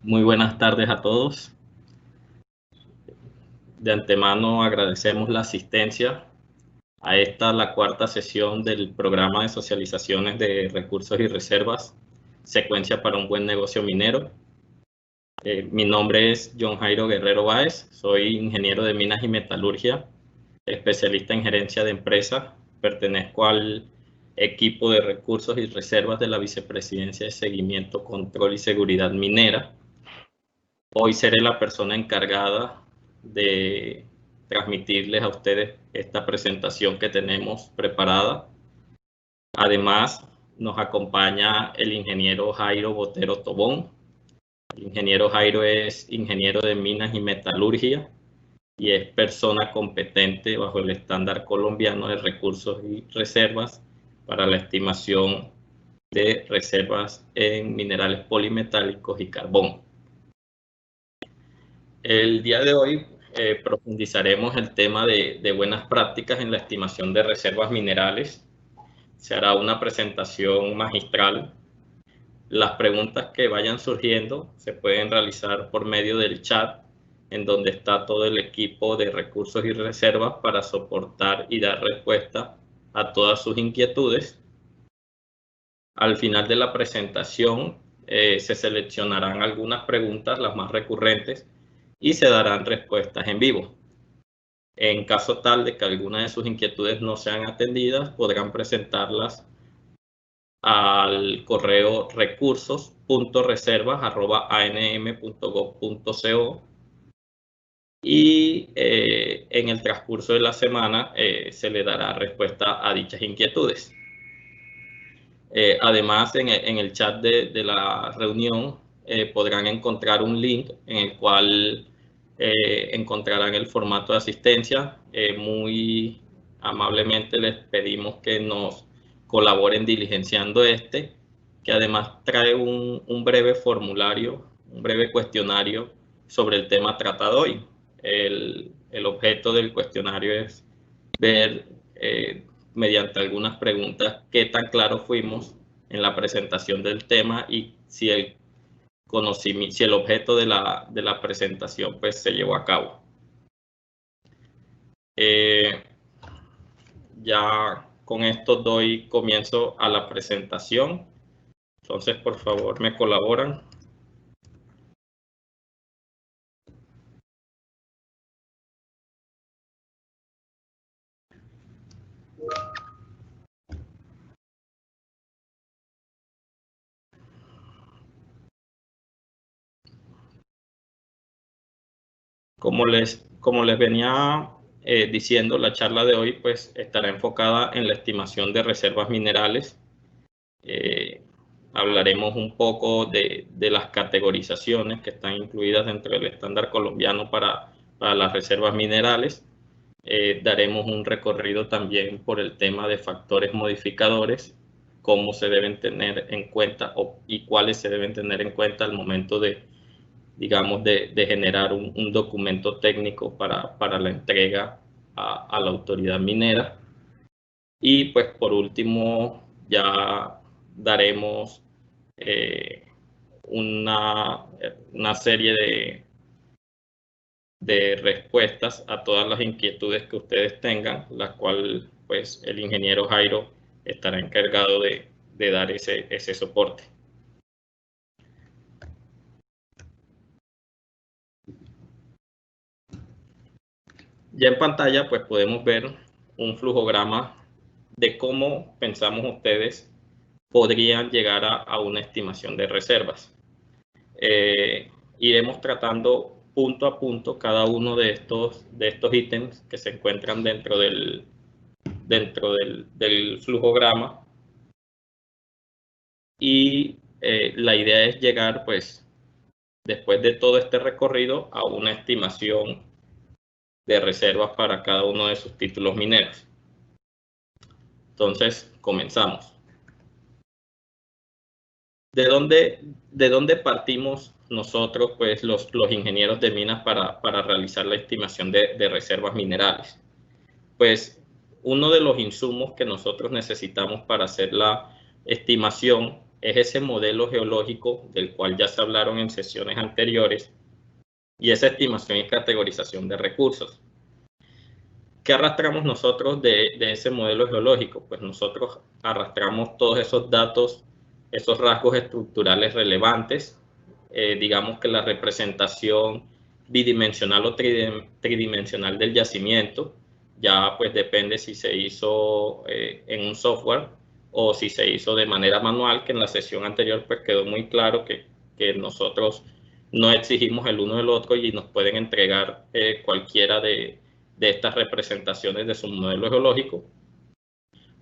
Muy buenas tardes a todos. De antemano agradecemos la asistencia a la cuarta sesión del programa de socializaciones de recursos y reservas, secuencia para un buen negocio minero. Mi nombre es John Jairo Guerrero Báez, soy ingeniero de minas y metalurgia, especialista en gerencia de empresas, pertenezco al equipo de recursos y reservas de la Vicepresidencia de Seguimiento, Control y Seguridad Minera. Hoy seré la persona encargada de transmitirles a ustedes esta presentación que tenemos preparada. Además, nos acompaña el ingeniero Jairo Botero Tobón. El ingeniero Jairo es ingeniero de minas y metalurgia y es persona competente bajo el estándar colombiano de recursos y reservas para la estimación de reservas en minerales polimetálicos y carbón. El día de hoy profundizaremos el tema de buenas prácticas en la estimación de reservas minerales. Se hará una presentación magistral. Las preguntas que vayan surgiendo se pueden realizar por medio del chat, en donde está todo el equipo de recursos y reservas para soportar y dar respuesta a todas sus inquietudes. Al final de la presentación se seleccionarán algunas preguntas, las más recurrentes, y se darán respuestas en vivo. En caso tal de que alguna de sus inquietudes no sean atendidas, podrán presentarlas al correo recursos.reservas@anm.gov.co y en el transcurso de la semana se le dará respuesta a dichas inquietudes. Además, en el chat de la reunión podrán encontrar un link en el cual encontrarán el formato de asistencia. Muy amablemente les pedimos que nos colaboren diligenciando que además trae un breve formulario, un breve cuestionario sobre el tema tratado hoy. El objeto del cuestionario es ver mediante algunas preguntas qué tan claro fuimos en la presentación del tema y si el objeto de la presentación pues se llevó a cabo. Ya con esto doy comienzo a la presentación. Entonces, por favor, me colaboran. Como les venía diciendo, la charla de hoy pues estará enfocada en la estimación de reservas minerales. Hablaremos un poco de las categorizaciones que están incluidas dentro del estándar colombiano para las reservas minerales. Daremos un recorrido también por el tema de factores modificadores, cómo se deben tener en cuenta y cuáles se deben tener en cuenta al momento de, digamos, de generar un documento técnico para la entrega a la autoridad minera. Y pues por último ya daremos una serie de respuestas a todas las inquietudes que ustedes tengan, las cuales pues el ingeniero Jairo estará encargado de dar ese soporte. Ya en pantalla pues podemos ver un flujograma de cómo pensamos ustedes podrían llegar a una estimación de reservas. Iremos tratando punto a punto cada uno de estos ítems que se encuentran dentro del flujograma, y la idea es llegar pues después de todo este recorrido a una estimación de reservas para cada uno de sus títulos mineros. Entonces comenzamos. ¿De dónde partimos nosotros, pues los ingenieros de minas, para realizar la estimación de reservas minerales? Pues uno de los insumos que nosotros necesitamos para hacer la estimación es ese modelo geológico del cual ya se hablaron en sesiones anteriores y esa estimación y categorización de recursos. ¿Qué arrastramos nosotros de ese modelo geológico? Pues nosotros arrastramos todos esos datos, esos rasgos estructurales relevantes, digamos que la representación bidimensional o tridimensional del yacimiento, ya pues depende si se hizo en un software o si se hizo de manera manual, que en la sesión anterior pues quedó muy claro que nosotros no exigimos el uno del otro y nos pueden entregar cualquiera de estas representaciones de su modelo geológico.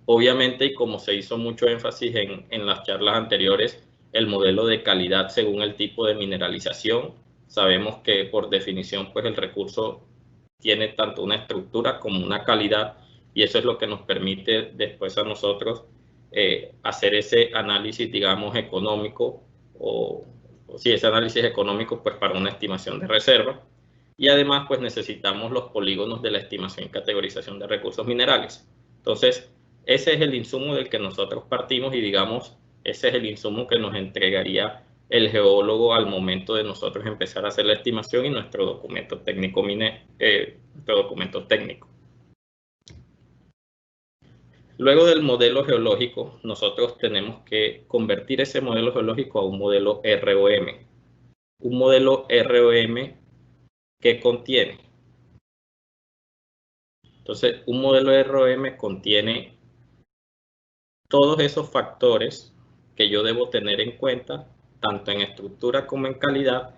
Obviamente, y como se hizo mucho énfasis en las charlas anteriores, el modelo de calidad según el tipo de mineralización. Sabemos que por definición pues el recurso tiene tanto una estructura como una calidad, y eso es lo que nos permite después a nosotros hacer ese análisis, digamos, económico, o sí, ese análisis económico pues para una estimación de reserva. Y además pues necesitamos los polígonos de la estimación y categorización de recursos minerales. Entonces, ese es el insumo del que nosotros partimos y digamos, ese es el insumo que nos entregaría el geólogo al momento de nosotros empezar a hacer la estimación y nuestro documento técnico. Luego del modelo geológico, nosotros tenemos que convertir ese modelo geológico a un modelo ROM. Un modelo ROM que contiene. Entonces, un modelo ROM contiene todos esos factores que yo debo tener en cuenta, tanto en estructura como en calidad,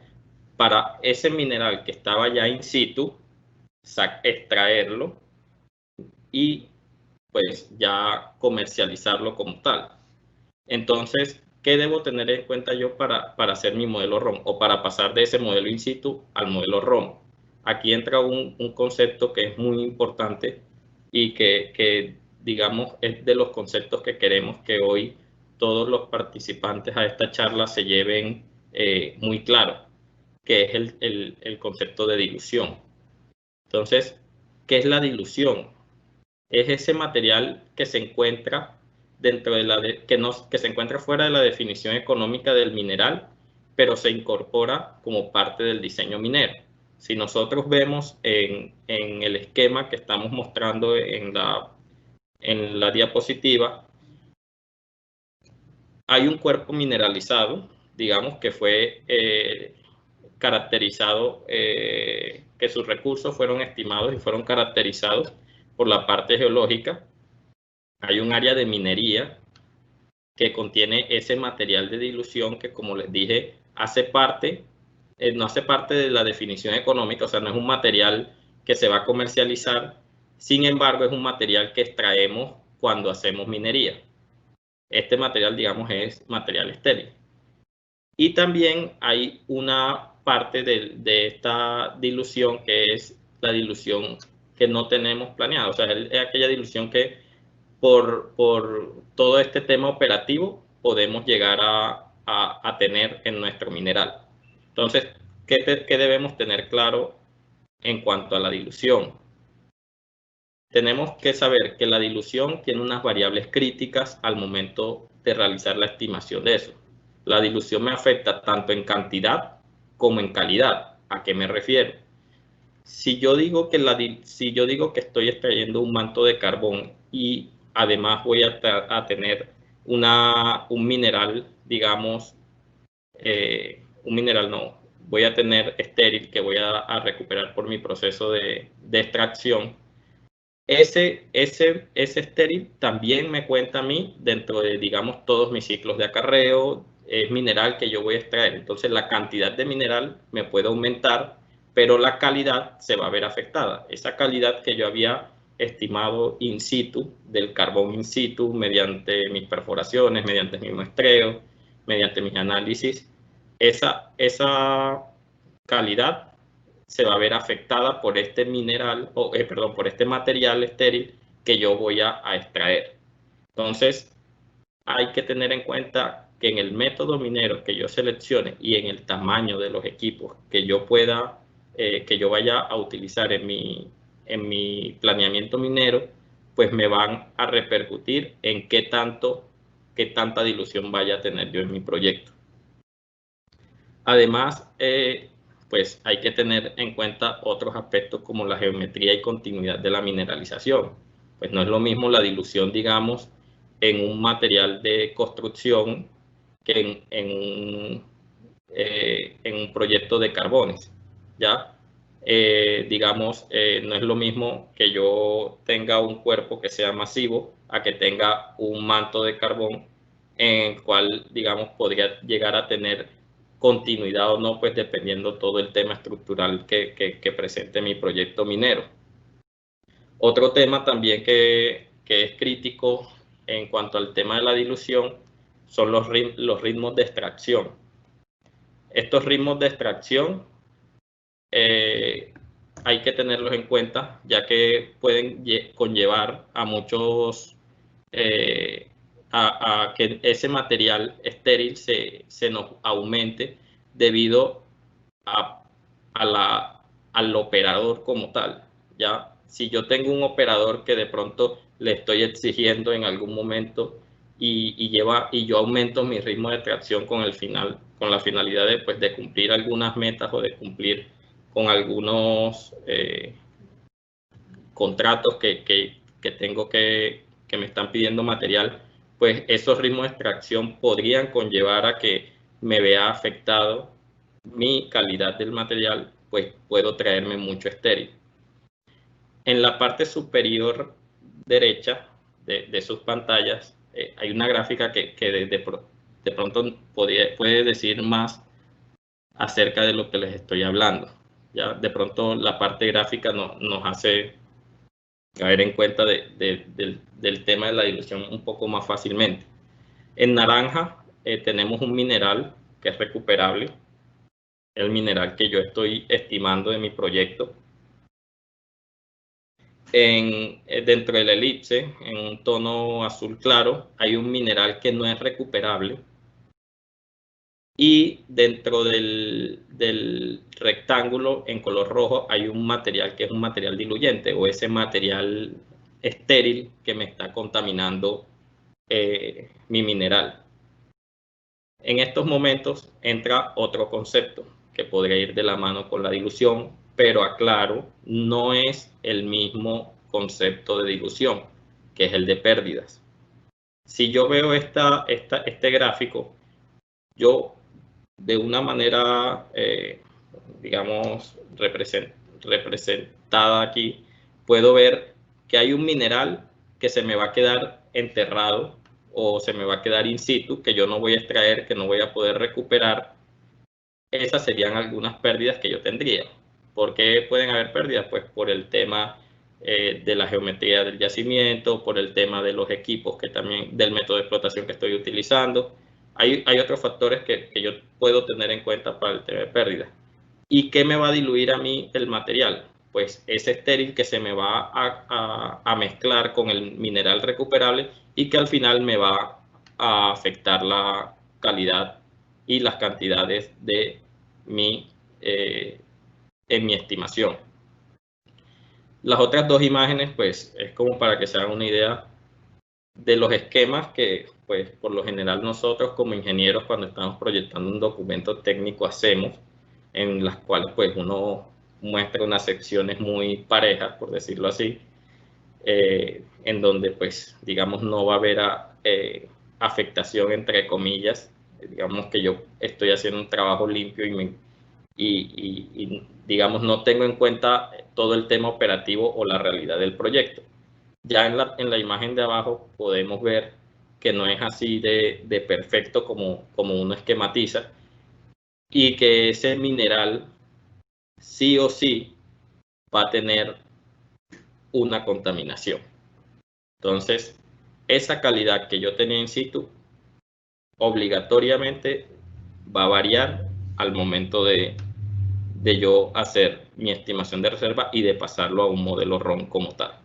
para ese mineral que estaba ya in situ, extraerlo y pues ya comercializarlo como tal. Entonces, ¿qué debo tener en cuenta yo para hacer mi modelo ROM o para pasar de ese modelo in situ al modelo ROM? Aquí entra un concepto que es muy importante y que, digamos, es de los conceptos que queremos que hoy todos los participantes a esta charla se lleven muy claro, que es el concepto de dilución. Entonces, ¿qué es la dilución? Es ese material que se encuentra dentro de que se encuentra fuera de la definición económica del mineral, pero se incorpora como parte del diseño minero. Si nosotros vemos en el esquema que estamos mostrando en la diapositiva, hay un cuerpo mineralizado, digamos que fue caracterizado, que sus recursos fueron estimados y fueron caracterizados por la parte geológica. Hay un área de minería que contiene ese material de dilución que, como les dije, no hace parte de la definición económica, o sea, no es un material que se va a comercializar, sin embargo, es un material que extraemos cuando hacemos minería. Este material, digamos, es material estéril. Y también hay una parte de esta dilución que es la dilución que no tenemos planeada, o sea, es aquella dilución que por todo este tema operativo podemos llegar a tener en nuestro mineral. Entonces, ¿qué debemos tener claro en cuanto a la dilución? Tenemos que saber que la dilución tiene unas variables críticas al momento de realizar la estimación de eso. La dilución me afecta tanto en cantidad como en calidad. ¿A qué me refiero? Si yo digo que estoy extrayendo un manto de carbón y además voy a tener un mineral, digamos, un mineral no, voy a tener estéril que voy a recuperar por mi proceso de extracción. Ese estéril también me cuenta a mí dentro de, digamos, todos mis ciclos de acarreo, es mineral que yo voy a extraer. Entonces la cantidad de mineral me puede aumentar, pero la calidad se va a ver afectada. Esa calidad que yo había estimado in situ, del carbón in situ, mediante mis perforaciones, mediante mi muestreo, mediante mis análisis, esa calidad se va a ver afectada por este mineral, por este material estéril que yo voy a extraer. Entonces, hay que tener en cuenta que en el método minero que yo seleccione y en el tamaño de los equipos que yo vaya a utilizar en mi planeamiento minero, pues me van a repercutir en qué tanto qué tanta dilución vaya a tener yo en mi proyecto. Además, pues hay que tener en cuenta otros aspectos como la geometría y continuidad de la mineralización. Pues no es lo mismo la dilución, digamos, en un material de construcción que en un proyecto de carbones, ¿ya? Digamos, no es lo mismo que yo tenga un cuerpo que sea masivo a que tenga un manto de carbón en el cual, digamos, podría llegar a tener continuidad o no, pues dependiendo todo el tema estructural que presente mi proyecto minero. Otro tema también que es crítico en cuanto al tema de la dilución son los ritmos de extracción. Estos ritmos de extracción hay que tenerlos en cuenta, ya que pueden conllevar a muchos, a que ese material estéril se nos aumente debido al operador como tal. ¿Ya? Si yo tengo un operador que de pronto le estoy exigiendo en algún momento y yo aumento mi ritmo de extracción con la finalidad de, pues, de cumplir algunas metas o de cumplir con algunos contratos que tengo que me están pidiendo material, pues esos ritmos de extracción podrían conllevar a que me vea afectado mi calidad del material, pues puedo traerme mucho estéril. En la parte superior derecha de sus pantallas hay una gráfica que de pronto puede decir más acerca de lo que les estoy hablando. Ya de pronto la parte gráfica nos hace caer en cuenta del tema de la dilución un poco más fácilmente. En naranja tenemos un mineral que es recuperable, el mineral que yo estoy estimando de mi proyecto. Dentro de la elipse, en un tono azul claro, hay un mineral que no es recuperable. Y dentro del rectángulo en color rojo hay un material que es un material diluyente o ese material estéril que me está contaminando mi mineral. En estos momentos entra otro concepto que podría ir de la mano con la dilución, pero aclaro, no es el mismo concepto de dilución, que es el de pérdidas. Si yo veo este gráfico, yo de una manera, digamos, representada aquí, puedo ver que hay un mineral que se me va a quedar enterrado o se me va a quedar in situ, que yo no voy a extraer, que no voy a poder recuperar. Esas serían algunas pérdidas que yo tendría. ¿Por qué pueden haber pérdidas? Pues por el tema de la geometría del yacimiento, por el tema de los equipos, que también del método de explotación que estoy utilizando. Hay otros factores que yo puedo tener en cuenta para el tema de pérdidas. ¿Y qué me va a diluir a mí el material? Pues ese estéril que se me va a mezclar con el mineral recuperable y que al final me va a afectar la calidad y las cantidades de en mi estimación. Las otras dos imágenes, pues es como para que se hagan una idea de los esquemas que, pues por lo general nosotros como ingenieros cuando estamos proyectando un documento técnico hacemos, en las cuales pues uno muestra unas secciones muy parejas, por decirlo así, en donde pues digamos no va a haber afectación entre comillas, digamos que yo estoy haciendo un trabajo limpio y digamos no tengo en cuenta todo el tema operativo o la realidad del proyecto. Ya en la imagen de abajo podemos ver que no es así de perfecto como uno esquematiza y que ese mineral sí o sí va a tener una contaminación. Entonces, esa calidad que yo tenía in situ obligatoriamente va a variar al momento de yo hacer mi estimación de reserva y de pasarlo a un modelo ROM como tal.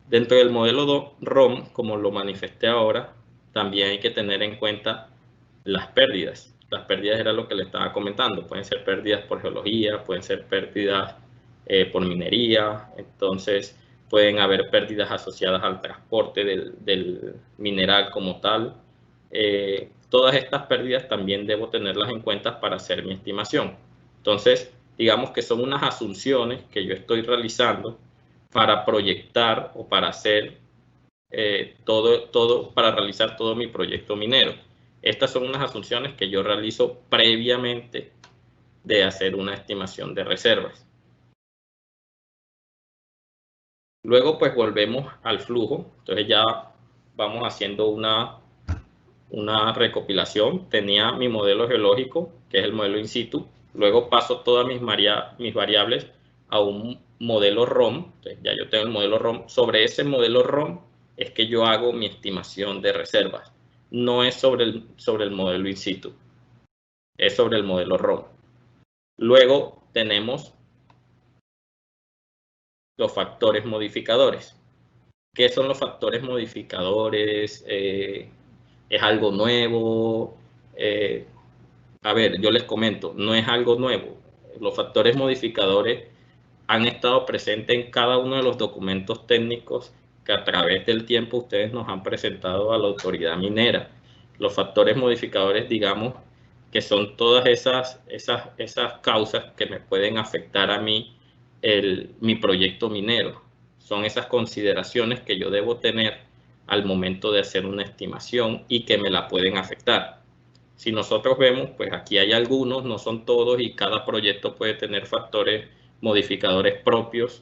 Dentro del modelo ROM, como lo manifesté ahora, también hay que tener en cuenta las pérdidas. Las pérdidas era lo que le estaba comentando. Pueden ser pérdidas por geología, pueden ser pérdidas por minería. Entonces, pueden haber pérdidas asociadas al transporte del mineral como tal. Todas estas pérdidas también debo tenerlas en cuenta para hacer mi estimación. Entonces, digamos que son unas asunciones que yo estoy realizando para proyectar o para hacer para realizar todo mi proyecto minero. Estas son unas asunciones que yo realizo previamente de hacer una estimación de reservas. Luego pues volvemos al flujo, entonces ya vamos haciendo una recopilación. Tenía mi modelo geológico, que es el modelo in situ, luego paso todas mis variables a un modelo ROM, entonces ya yo tengo el modelo ROM. Sobre ese modelo ROM es que yo hago mi estimación de reservas, no es sobre el modelo in situ, es sobre el modelo ROM. Luego tenemos los factores modificadores. ¿Qué son los factores modificadores? ¿Es algo nuevo? A ver, yo les comento, no es algo nuevo. Los factores modificadores han estado presentes en cada uno de los documentos técnicos que a través del tiempo ustedes nos han presentado a la autoridad minera. Los factores modificadores, digamos, que son todas esas causas que me pueden afectar a mí mi proyecto minero. Son esas consideraciones que yo debo tener al momento de hacer una estimación y que me la pueden afectar. Si nosotros vemos, pues aquí hay algunos, no son todos, y cada proyecto puede tener factores modificadores propios,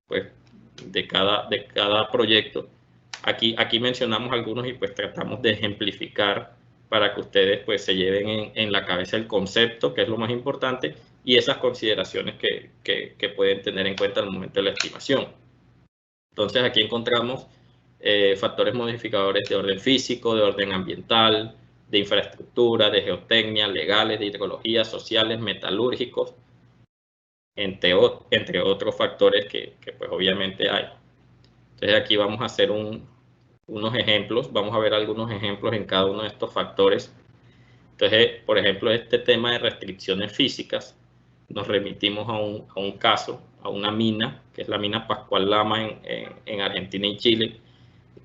pues, de cada proyecto. Aquí mencionamos algunos y pues tratamos de ejemplificar para que ustedes pues se lleven en la cabeza el concepto, que es lo más importante, y esas consideraciones que pueden tener en cuenta al momento de la estimación. Entonces aquí encontramos factores modificadores de orden físico, de orden ambiental, de infraestructura, de geotecnia, legales, de hidrología, sociales, metalúrgicos, entre otros factores que pues obviamente hay. Entonces aquí vamos a hacer unos ejemplos, vamos a ver algunos ejemplos en cada uno de estos factores. Entonces, por ejemplo, este tema de restricciones físicas, nos remitimos a un caso, a una mina, que es la mina Pascual Lama en Argentina y Chile,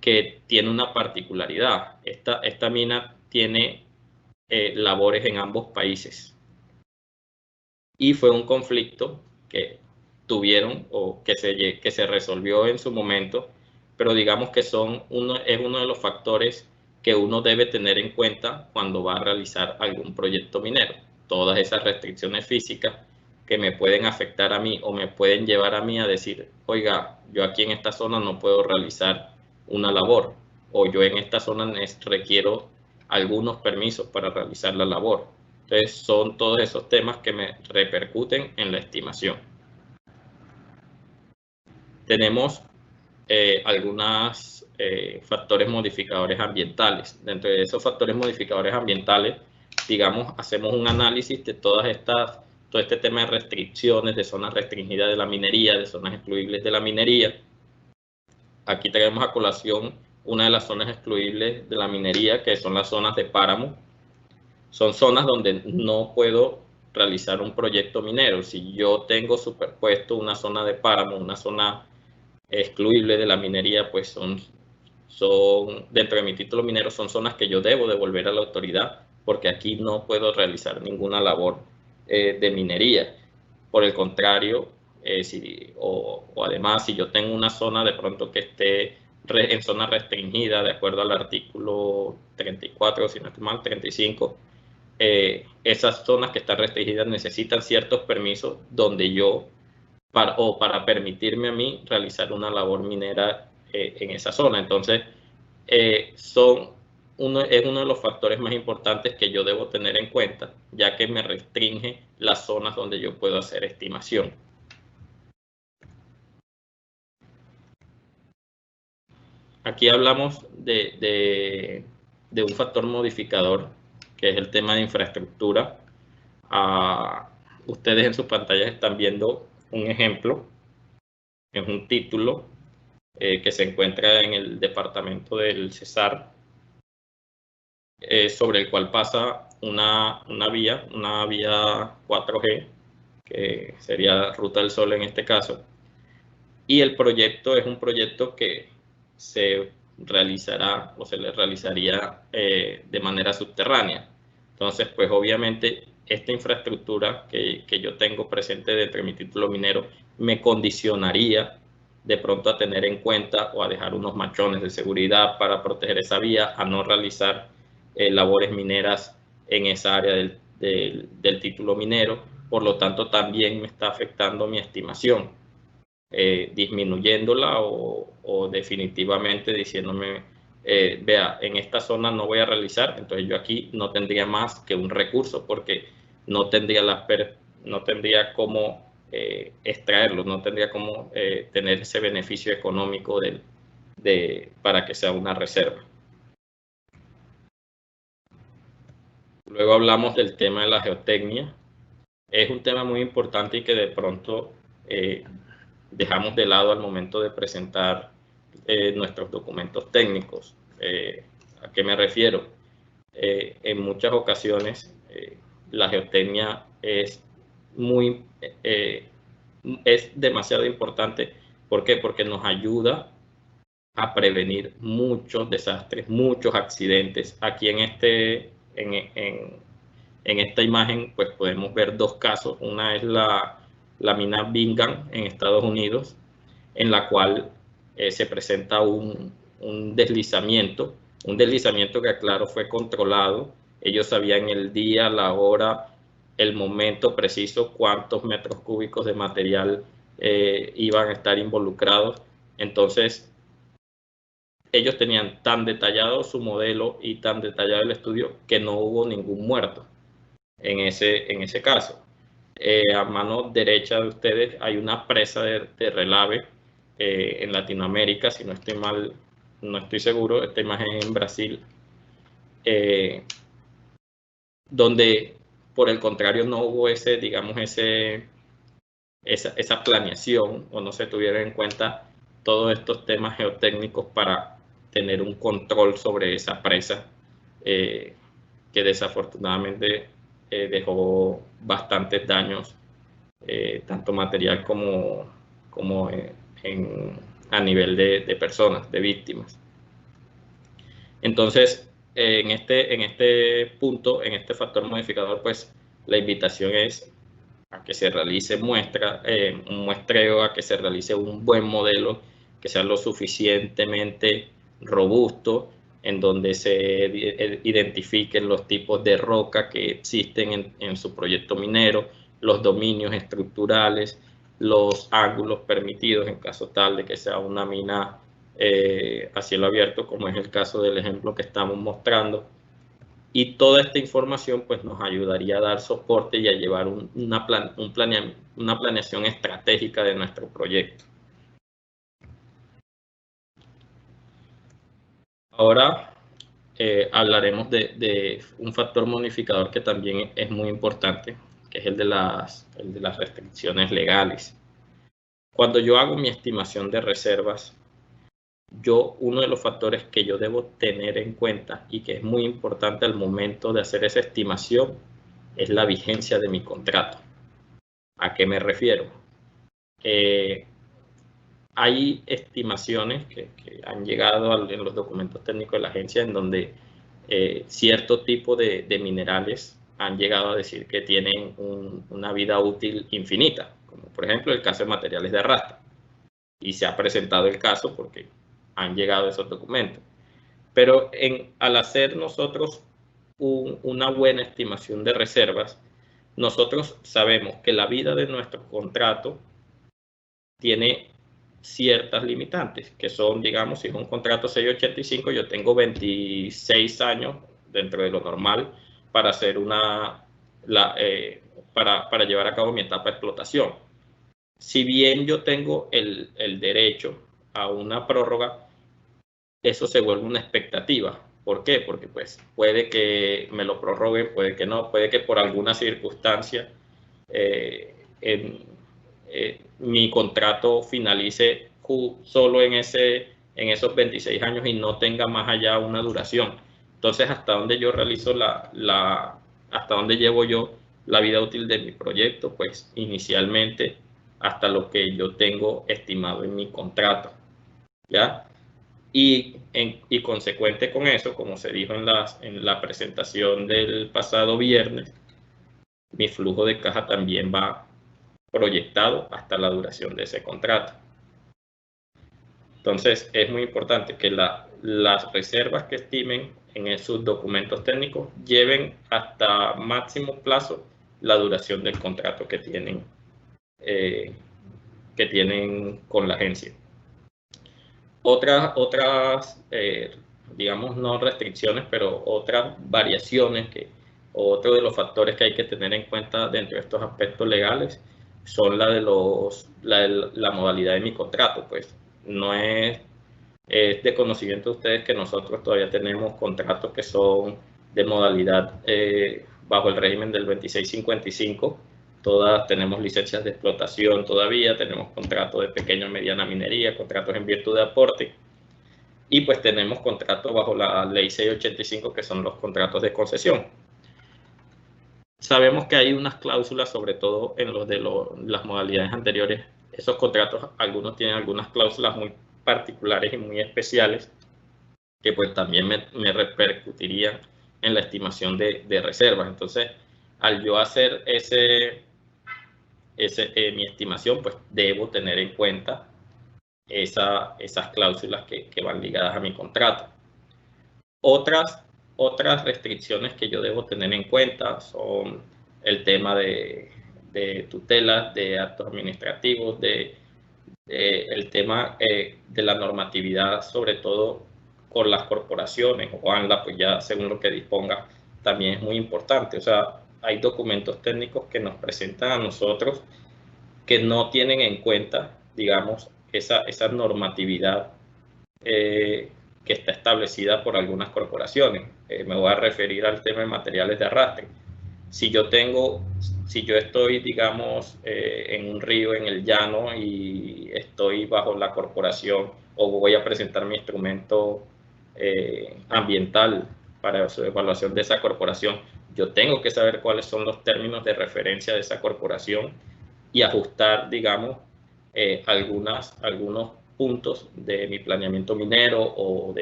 que tiene una particularidad. Esta mina tiene labores en ambos países. Y fue un conflicto que tuvieron o que se resolvió en su momento, pero digamos que es uno de los factores que uno debe tener en cuenta cuando va a realizar algún proyecto minero. Todas esas restricciones físicas que me pueden afectar a mí o me pueden llevar a mí a decir, oiga, yo aquí en esta zona no puedo realizar una labor, o yo en esta zona requiero algunos permisos para realizar la labor. Entonces son todos esos temas que me repercuten en la estimación. Tenemos algunos factores modificadores ambientales. Dentro de esos factores modificadores ambientales, digamos, hacemos un análisis de todo este tema de restricciones, de zonas restringidas de la minería, de zonas excluibles de la minería. Aquí tenemos a colación una de las zonas excluibles de la minería, que son las zonas de páramo. Son zonas donde no puedo realizar un proyecto minero. Si yo tengo superpuesto una zona de páramo, una zona excluible de la minería, pues son dentro de mi título minero, son zonas que yo debo devolver a la autoridad, porque aquí no puedo realizar ninguna labor de minería. Por el contrario, además, si yo tengo una zona de pronto que esté en zona restringida, de acuerdo al artículo 34, si no estoy mal, 35, esas zonas que están restringidas necesitan ciertos permisos donde yo, para permitirme a mí realizar una labor minera en esa zona. Entonces, es uno de los factores más importantes que yo debo tener en cuenta, ya que me restringe las zonas donde yo puedo hacer estimación. Aquí hablamos de un factor modificador, que es el tema de infraestructura. Ustedes en sus pantallas están viendo un ejemplo, es un título que se encuentra en el departamento del Cesar, sobre el cual pasa una vía 4G, que sería Ruta del Sol en este caso. y el proyecto es un proyecto que se realizará o se le realizaría de manera subterránea. Entonces, pues obviamente esta infraestructura que yo tengo presente dentro de mi título minero me condicionaría de pronto a tener en cuenta o a dejar unos machones de seguridad para proteger esa vía, a no realizar labores mineras en esa área del título minero. Por lo tanto, también me está afectando mi estimación, disminuyéndola o definitivamente diciéndome, vea, en esta zona no voy a realizar, entonces yo aquí no tendría más que un recurso porque no tendría, no tendría cómo extraerlo, no tendría cómo tener ese beneficio económico para que sea una reserva. Luego hablamos del tema de la geotecnia. Es un tema muy importante y que de pronto dejamos de lado al momento de presentar nuestros documentos técnicos. ¿A qué me refiero? En muchas ocasiones la geotecnia es demasiado importante. ¿Por qué? Porque nos ayuda a prevenir muchos desastres, muchos accidentes. Aquí en esta imagen pues podemos ver dos casos. Una es la mina Bingham en Estados Unidos, en la cual se presenta un deslizamiento que, claro, fue controlado. Ellos sabían el día, la hora, el momento preciso, cuántos metros cúbicos de material iban a estar involucrados. Entonces, ellos tenían tan detallado su modelo y tan detallado el estudio que no hubo ningún muerto en ese caso. A mano derecha de ustedes hay una presa de relave en Latinoamérica, si no estoy mal, no estoy seguro, esta imagen es en Brasil, donde por el contrario no hubo digamos, esa planeación o no se tuvieron en cuenta todos estos temas geotécnicos para tener un control sobre esa presa que desafortunadamente dejó bastantes daños, tanto material como a nivel de personas, de víctimas. Entonces, en este punto, en este factor modificador, pues la invitación es a que se realice un muestreo, a que se realice un buen modelo, que sea lo suficientemente robusto, en donde se identifiquen los tipos de roca que existen en su proyecto minero, los dominios estructurales, los ángulos permitidos en caso tal de que sea una mina a cielo abierto, como es el caso del ejemplo que estamos mostrando. Y toda esta información pues nos ayudaría a dar soporte y a llevar una planeación estratégica de nuestro proyecto. Ahora hablaremos de un factor modificador que también es muy importante, que es el de las restricciones legales. Cuando yo hago mi estimación de reservas, uno de los factores que yo debo tener en cuenta y que es muy importante al momento de hacer esa estimación es la vigencia de mi contrato. ¿A qué me refiero? Hay estimaciones que han llegado en los documentos técnicos de la agencia en donde cierto tipo de minerales han llegado a decir que tienen una vida útil infinita, como por ejemplo el caso de materiales de arrastre. Y se ha presentado el caso porque han llegado esos documentos. Pero al hacer nosotros una buena estimación de reservas, nosotros sabemos que la vida de nuestro contrato tiene ciertas limitantes, que son, digamos, si es un contrato 685, yo tengo 26 años dentro de lo normal para hacer para llevar a cabo mi etapa de explotación. Si bien yo tengo el derecho a una prórroga, eso se vuelve una expectativa. ¿Por qué? Porque pues puede que me lo prorroguen, puede que no, puede que por alguna circunstancia mi contrato finalice solo en esos 26 años y no tenga más allá una duración. Entonces, ¿hasta dónde yo realizo hasta dónde llevo yo la vida útil de mi proyecto? Pues inicialmente hasta lo que yo tengo estimado en mi contrato, ¿ya? Y consecuente con eso, como se dijo en la presentación del pasado viernes, mi flujo de caja también va proyectado hasta la duración de ese contrato. Entonces, es muy importante que las reservas que estimen en sus documentos técnicos lleven hasta máximo plazo la duración del contrato que tienen con la agencia. Otras digamos, no restricciones, pero otras variaciones otro de los factores que hay que tener en cuenta dentro de estos aspectos legales son la modalidad de mi contrato. Pues no es de conocimiento de ustedes que nosotros todavía tenemos contratos que son de modalidad bajo el régimen del 2655. Todas tenemos licencias de explotación todavía, tenemos contratos de pequeña y mediana minería, contratos en virtud de aporte, y pues tenemos contratos bajo la ley 685, que son los contratos de concesión. Sabemos que hay unas cláusulas, sobre todo en los de las modalidades anteriores. Esos contratos, algunos tienen algunas cláusulas muy particulares y muy especiales que pues también me repercutirían en la estimación de reservas. Entonces, al yo hacer mi estimación, pues debo tener en cuenta esas cláusulas que van ligadas a mi contrato. Otras restricciones que yo debo tener en cuenta son el tema de tutelas, de actos administrativos, el tema de la normatividad, sobre todo con las corporaciones o ANLA, pues ya según lo que disponga, también es muy importante. O sea, hay documentos técnicos que nos presentan a nosotros que no tienen en cuenta, digamos, esa normatividad que está establecida por algunas corporaciones. Me voy a referir al tema de materiales de arrastre. Si yo estoy, digamos, en un río, en el llano, y estoy bajo la corporación, o voy a presentar mi instrumento ambiental para su evaluación de esa corporación, yo tengo que saber cuáles son los términos de referencia de esa corporación y ajustar, digamos, algunos puntos de mi planeamiento minero o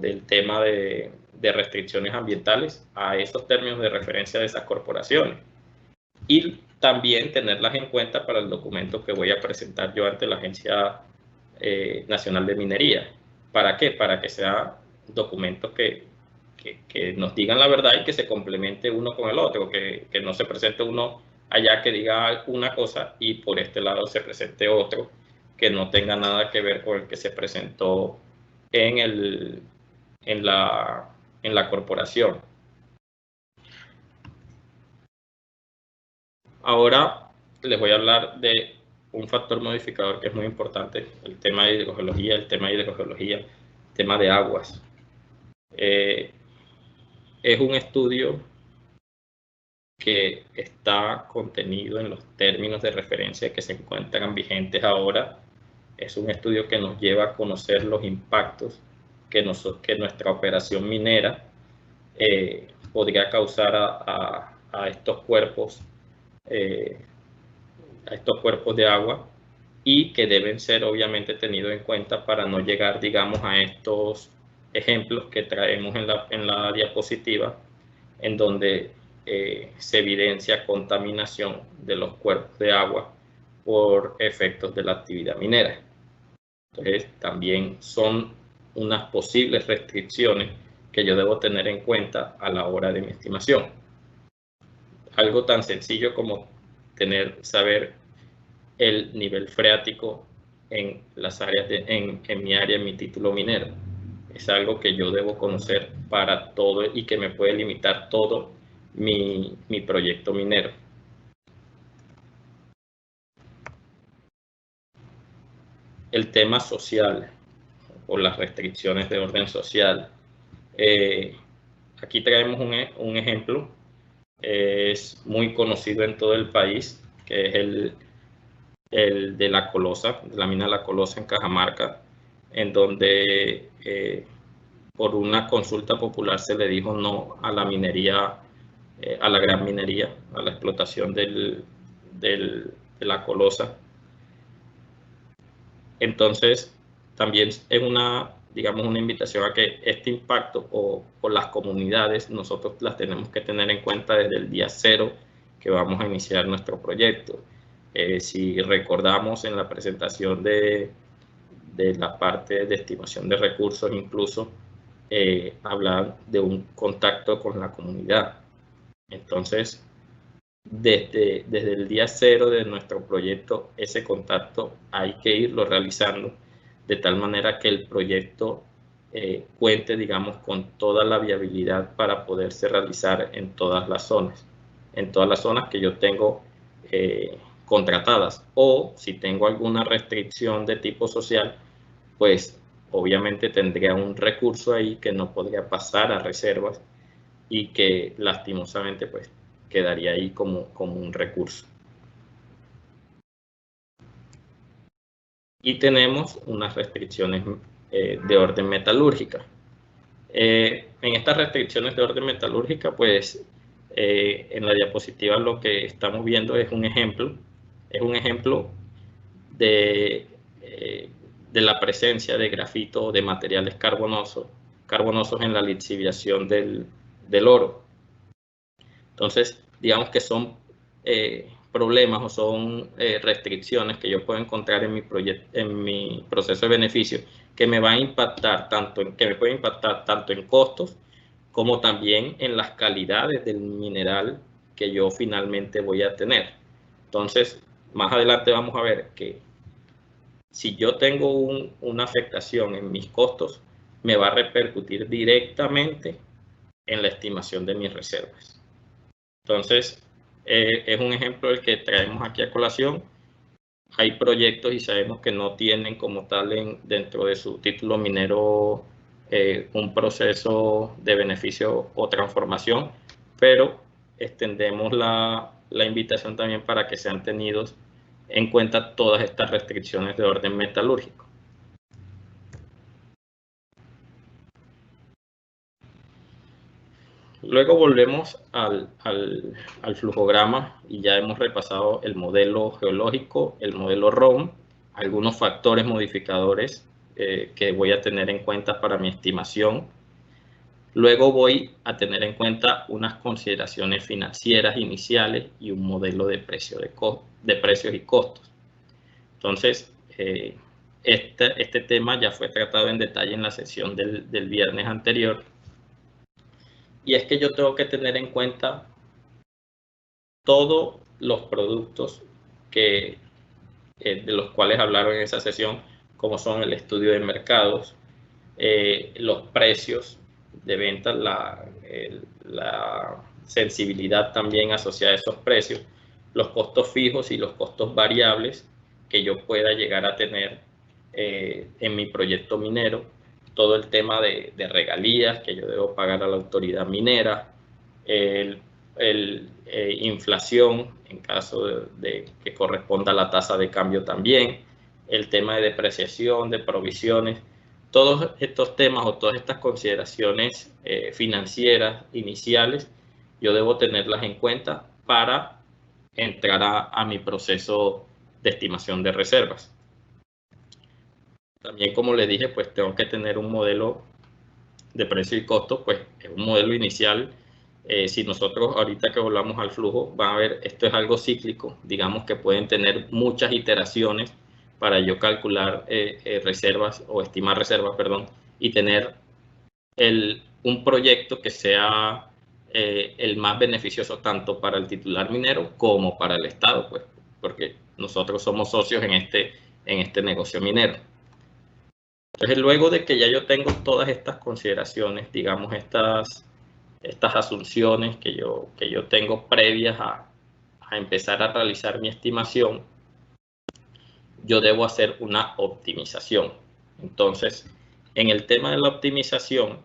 del tema de restricciones ambientales a esos términos de referencia de esas corporaciones. Y también tenerlas en cuenta para el documento que voy a presentar yo ante la Agencia Nacional de Minería. ¿Para qué? Para que sean documentos que nos digan la verdad y que se complemente uno con el otro, que no se presente uno allá que diga una cosa y por este lado se presente otro que no tenga nada que ver con el que se presentó en la corporación. Ahora les voy a hablar de un factor modificador que es muy importante, el tema de hidrogeología, el tema de aguas. Es un estudio que está contenido en los términos de referencia que se encuentran vigentes ahora. Es un estudio que nos lleva a conocer los impactos que nuestra operación minera podría causar a estos cuerpos de agua, y que deben ser obviamente tenidos en cuenta para no llegar, digamos, a estos ejemplos que traemos en la diapositiva, en donde se evidencia contaminación de los cuerpos de agua por efectos de la actividad minera. Entonces, también son unas posibles restricciones que yo debo tener en cuenta a la hora de mi estimación. Algo tan sencillo como saber el nivel freático en las áreas en mi área, en mi título minero. Es algo que yo debo conocer para todo y que me puede limitar todo mi proyecto minero. El tema social o las restricciones de orden social. Aquí traemos un ejemplo. Es muy conocido en todo el país, que es el de La Colosa, de la mina La Colosa en Cajamarca, en donde por una consulta popular se le dijo no a la minería, a la gran minería, a la explotación del la colosa. Entonces, también es una, digamos, una invitación a que este impacto o las comunidades nosotros las tenemos que tener en cuenta desde el día cero que vamos a iniciar nuestro proyecto. Si recordamos en la presentación de la parte de estimación de recursos, incluso hablar de un contacto con la comunidad. Entonces, desde el día cero de nuestro proyecto, ese contacto hay que irlo realizando de tal manera que el proyecto cuente, digamos, con toda la viabilidad para poderse realizar en todas las zonas que yo tengo contratadas, o si tengo alguna restricción de tipo social, pues obviamente tendría un recurso ahí que no podría pasar a reservas y que lastimosamente pues quedaría ahí como un recurso. Y tenemos unas restricciones de orden metalúrgica. En estas restricciones de orden metalúrgica, pues en la diapositiva lo que estamos viendo es un ejemplo de, de la presencia de grafito o de materiales carbonosos en la lixiviación del oro. Entonces, digamos que son problemas o son restricciones que yo puedo encontrar en mi proceso de beneficio que me va a impactar que me puede impactar tanto en costos como también en las calidades del mineral que yo finalmente voy a tener. Entonces, más adelante vamos a ver que si yo tengo una afectación en mis costos, me va a repercutir directamente en la estimación de mis reservas. Entonces, es un ejemplo el que traemos aquí a colación. Hay proyectos y sabemos que no tienen como tal dentro de su título minero un proceso de beneficio o transformación, pero extendemos la invitación también para que sean tenidos en cuenta todas estas restricciones de orden metalúrgico. Luego volvemos al flujograma y ya hemos repasado el modelo geológico, el modelo ROM, algunos factores modificadores que voy a tener en cuenta para mi estimación. Luego voy a tener en cuenta unas consideraciones financieras iniciales y un modelo de precios y costos. Entonces, este tema ya fue tratado en detalle en la sesión del viernes anterior. Y es que yo tengo que tener en cuenta todos los productos de los cuales hablaron en esa sesión, como son el estudio de mercados, los precios de venta, la sensibilidad también asociada a esos precios, los costos fijos y los costos variables que yo pueda llegar a tener en mi proyecto minero, todo el tema de regalías que yo debo pagar a la autoridad minera, inflación en caso de que corresponda a la tasa de cambio también, el tema de depreciación, de provisiones. Todos estos temas o todas estas consideraciones financieras iniciales, yo debo tenerlas en cuenta para entrar a mi proceso de estimación de reservas. También, como les dije, pues tengo que tener un modelo de precio y costo, pues es un modelo inicial. Si nosotros ahorita que volvamos al flujo, van a ver, esto es algo cíclico, digamos que pueden tener muchas iteraciones para yo calcular reservas o estimar reservas, perdón, y tener un proyecto que sea el más beneficioso tanto para el titular minero como para el Estado, pues, porque nosotros somos socios en este negocio minero. Entonces, luego de que ya yo tengo todas estas consideraciones, digamos, estas asunciones que yo tengo previas a empezar a realizar mi estimación, yo debo hacer una optimización. Entonces, en el tema de la optimización,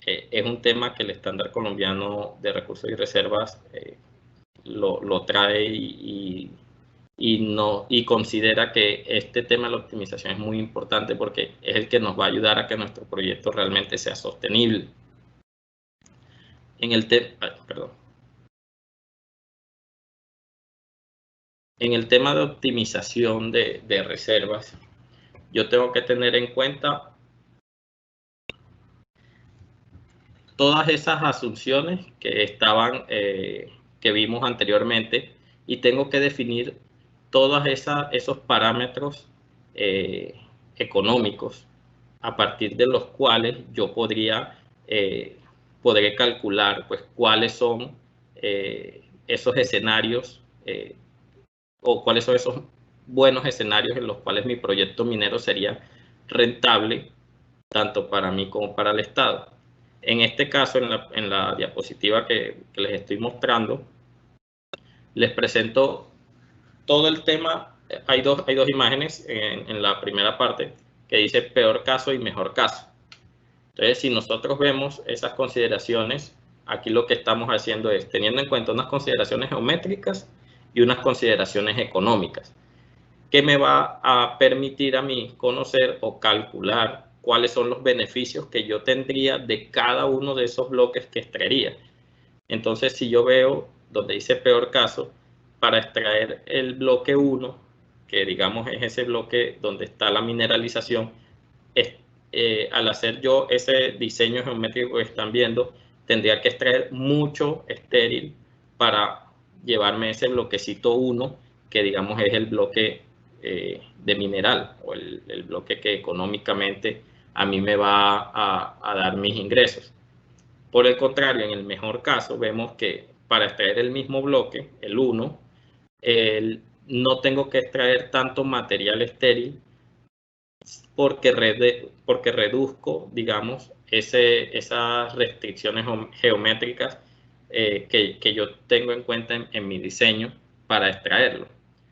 es un tema que el estándar colombiano de recursos y reservas lo trae y considera que este tema de la optimización es muy importante porque es el que nos va a ayudar a que nuestro proyecto realmente sea sostenible. En el tema, perdón. En el tema de optimización de reservas, yo tengo que tener en cuenta todas esas asunciones que estaban, que vimos anteriormente, y tengo que definir todos esos parámetros económicos a partir de los cuales yo podré calcular pues cuáles son esos escenarios o cuáles son esos buenos escenarios en los cuales mi proyecto minero sería rentable tanto para mí como para el Estado. En este caso, en la diapositiva que les estoy mostrando, les presento todo el tema. Hay dos imágenes en la primera parte que dice peor caso y mejor caso. Entonces, si nosotros vemos esas consideraciones, aquí lo que estamos haciendo es teniendo en cuenta unas consideraciones geométricas y unas consideraciones económicas, que me va a permitir a mí conocer o calcular cuáles son los beneficios que yo tendría de cada uno de esos bloques que extraería. Entonces, si yo veo donde dice peor caso, para extraer el bloque 1, que digamos es ese bloque donde está la mineralización, al hacer yo ese diseño geométrico que están viendo, tendría que extraer mucho estéril para llevarme ese bloquecito 1, que digamos es el bloque de mineral, o el bloque que económicamente a mí me va a dar mis ingresos. Por el contrario, en el mejor caso, vemos que para extraer el mismo bloque, el 1, no tengo que extraer tanto material estéril porque reduzco, digamos, esas restricciones geométricas que yo tengo en cuenta en mi diseño para extraerlo.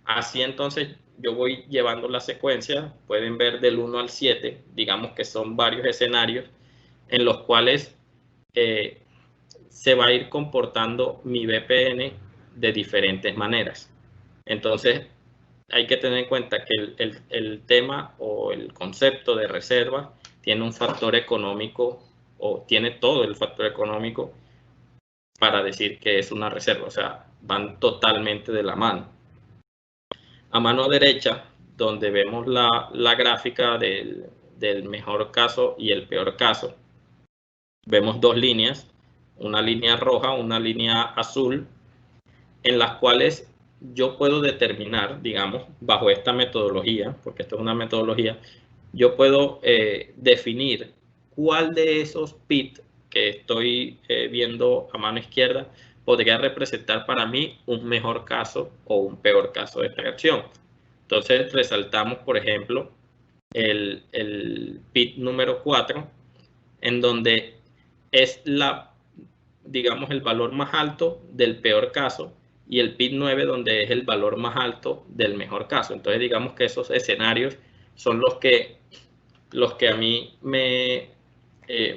Así entonces yo voy llevando la secuencia, pueden ver del 1 al 7, digamos que son varios escenarios en los cuales se va a ir comportando mi BPN de diferentes maneras. Entonces, hay que tener en cuenta que el tema o el concepto de reserva tiene un factor económico, o tiene todo el factor económico para decir que es una reserva, o sea, van totalmente de la mano. A mano derecha, donde vemos la gráfica del mejor caso y el peor caso, vemos dos líneas, una línea roja, una línea azul, en las cuales yo puedo determinar, digamos, bajo esta metodología, porque esto es una metodología, yo puedo definir cuál de esos pits que estoy viendo a mano izquierda podría representar para mí un mejor caso o un peor caso de extracción. Entonces resaltamos, por ejemplo, el pit número 4, en donde es digamos, el valor más alto del peor caso, y el PIT 9 donde es el valor más alto del mejor caso. Entonces digamos que esos escenarios son los que a mí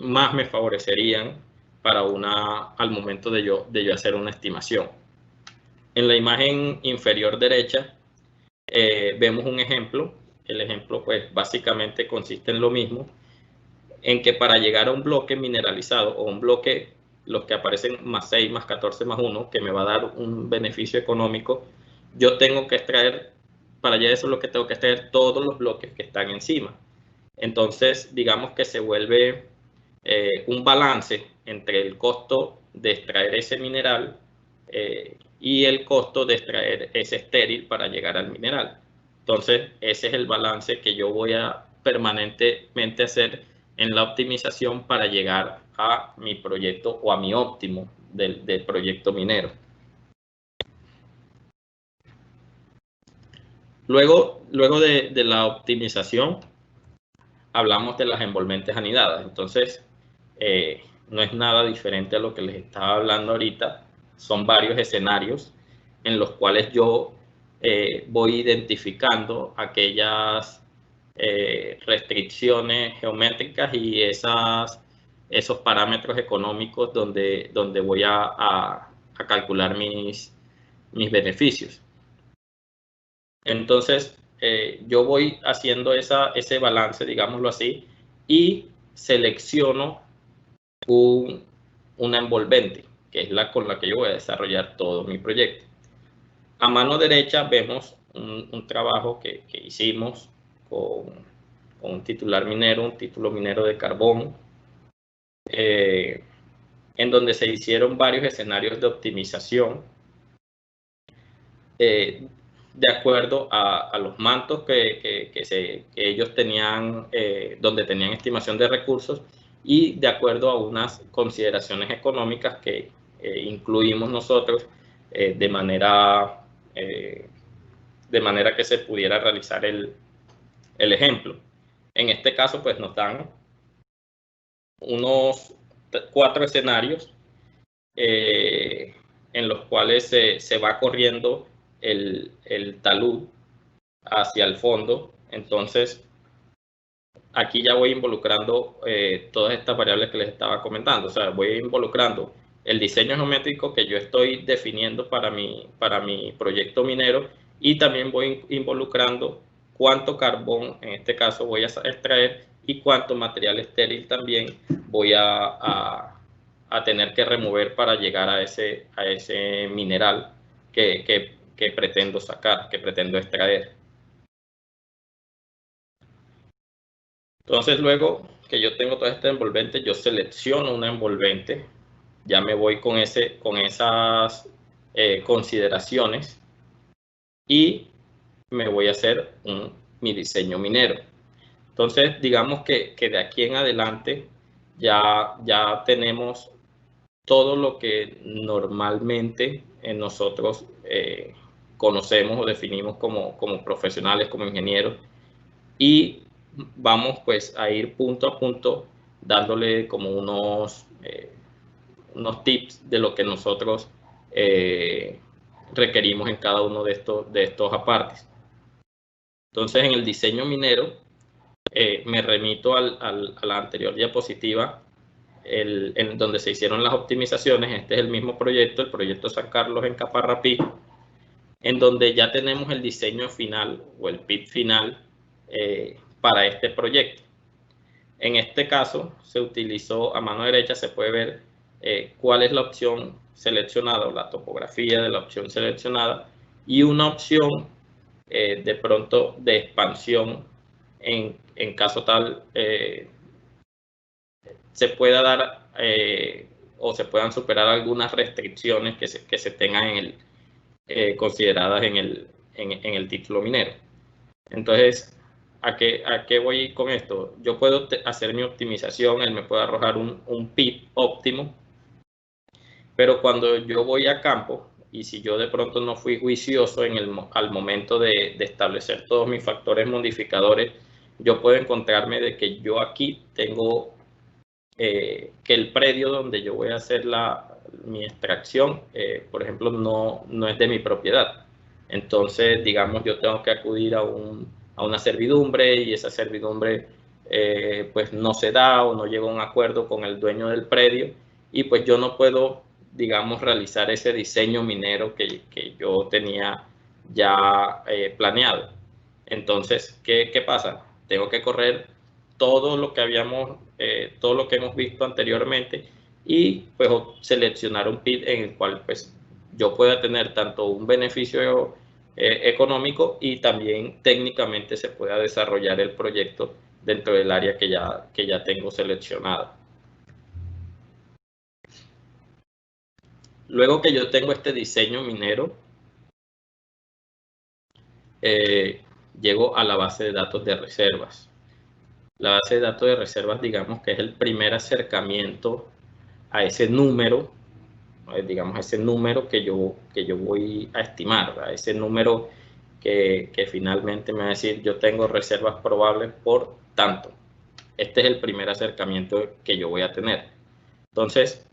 más me favorecerían para al momento de yo hacer una estimación. En la imagen inferior derecha vemos un ejemplo. El ejemplo pues básicamente consiste en lo mismo, en que para llegar a un bloque mineralizado o un bloque, los que aparecen más 6, más 14, más 1, que me va a dar un beneficio económico, yo tengo que extraer, para allá eso es lo que tengo que extraer todos los bloques que están encima. Entonces, digamos que se vuelve un balance entre el costo de extraer ese mineral y el costo de extraer ese estéril para llegar al mineral. Entonces, ese es el balance que yo voy a permanentemente hacer en la optimización para llegar a mi proyecto o a mi óptimo del proyecto minero. Luego de la optimización, hablamos de las envolventes anidadas. Entonces, no es nada diferente a lo que les estaba hablando ahorita. Son varios escenarios en los cuales yo voy identificando aquellas restricciones geométricas y esos parámetros económicos donde voy a calcular mis beneficios. Entonces, yo voy haciendo ese balance, digámoslo así, y selecciono una envolvente, que es con la que yo voy a desarrollar todo mi proyecto. A mano derecha vemos un trabajo que hicimos con un titular minero, un título minero de carbón, en donde se hicieron varios escenarios de optimización de acuerdo a los mantos que ellos tenían, donde tenían estimación de recursos, y de acuerdo a unas consideraciones económicas que incluimos nosotros de manera que se pudiera realizar el ejemplo. En este caso, pues nos dan unos 4 escenarios en los cuales se va corriendo el talud hacia el fondo. Entonces, aquí ya voy involucrando todas estas variables que les estaba comentando. O sea, voy involucrando el diseño geométrico que yo estoy definiendo para mi proyecto minero, y también voy involucrando cuánto carbón, en este caso, voy a extraer, y cuánto material estéril también voy a tener que remover para llegar a ese mineral que pretendo sacar, que pretendo extraer. Entonces, luego que yo tengo toda esta envolvente, yo selecciono una envolvente, ya me voy con esas consideraciones, y me voy a hacer mi diseño minero. Entonces, digamos que de aquí en adelante ya tenemos todo lo que normalmente nosotros conocemos o definimos como profesionales, como ingenieros, y vamos pues a ir punto a punto dándole como unos tips de lo que nosotros requerimos en cada uno de estos apartes. Entonces, en el diseño minero, me remito a la anterior diapositiva, en donde se hicieron las optimizaciones. Este es el mismo proyecto, el proyecto San Carlos en Caparrapí, en donde ya tenemos el diseño final o el PIT final para este proyecto. En este caso se utilizó, a mano derecha se puede ver cuál es la opción seleccionada o la topografía de la opción seleccionada, y una opción de pronto de expansión en caso tal se pueda dar o se puedan superar algunas restricciones que se tengan consideradas en el título minero. Entonces, ¿a qué voy con esto? Yo puedo hacer mi optimización, él me puede arrojar un PIT óptimo, pero cuando yo voy a campo, y si yo de pronto no fui juicioso al momento de establecer todos mis factores modificadores, yo puedo encontrarme de que yo aquí tengo que el predio donde yo voy a hacer mi extracción, por ejemplo, no es de mi propiedad. Entonces, digamos, yo tengo que acudir a una servidumbre, y esa servidumbre pues no se da o no llega a un acuerdo con el dueño del predio, y pues yo no puedo, digamos, realizar ese diseño minero que yo tenía ya planeado. Entonces, ¿qué pasa? Tengo que correr todo lo que hemos visto anteriormente, y pues seleccionar un PIT en el cual pues yo pueda tener tanto un beneficio económico, y también técnicamente se pueda desarrollar el proyecto dentro del área que ya tengo seleccionada. Luego que yo tengo este diseño minero, llego a la base de datos de reservas. La base de datos de reservas, digamos que es el primer acercamiento a ese número, digamos, ese número que yo voy a estimar, a ese número que finalmente me va a decir, yo tengo reservas probables por tanto. Este es el primer acercamiento que yo voy a tener. Entonces,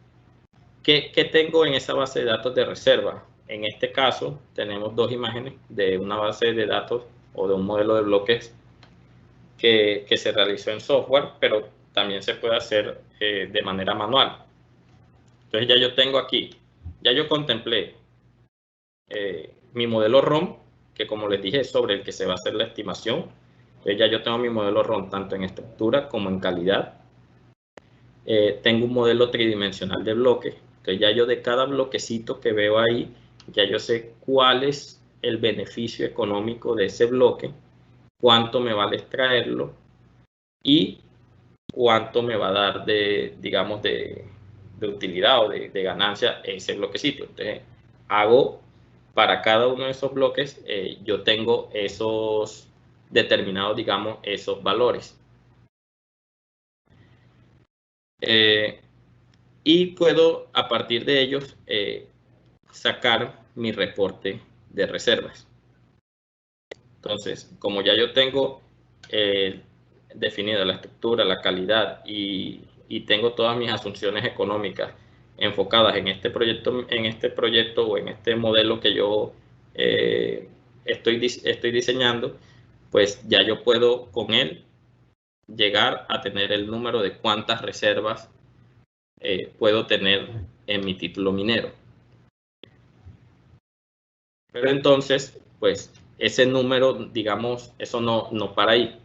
¿qué tengo en esa base de datos de reserva? En este caso, tenemos 2 imágenes de una base de datos o de un modelo de bloques que se realizó en software, pero también se puede hacer de manera manual. Entonces ya yo tengo aquí, ya yo contemplé mi modelo ROM, que como les dije es sobre el que se va a hacer la estimación. Entonces ya yo tengo mi modelo ROM tanto en estructura como en calidad. Tengo un modelo tridimensional de bloques. Entonces ya yo de cada bloquecito que veo ahí, ya yo sé cuál es el beneficio económico de ese bloque, cuánto me vale extraerlo y cuánto me va a dar de, digamos, de utilidad o de ganancia ese bloquecito. Entonces, hago para cada uno de esos bloques, yo tengo esos determinados, digamos, esos valores. Y puedo, a partir de ellos, sacar mi reporte de reservas. Entonces, como ya yo tengo definida la estructura, la calidad y tengo todas mis asunciones económicas enfocadas en este proyecto o en este modelo que yo estoy diseñando, pues ya yo puedo con él llegar a tener el número de cuántas reservas puedo tener en mi título minero. Pero entonces, pues ese número, digamos, eso no para ahí,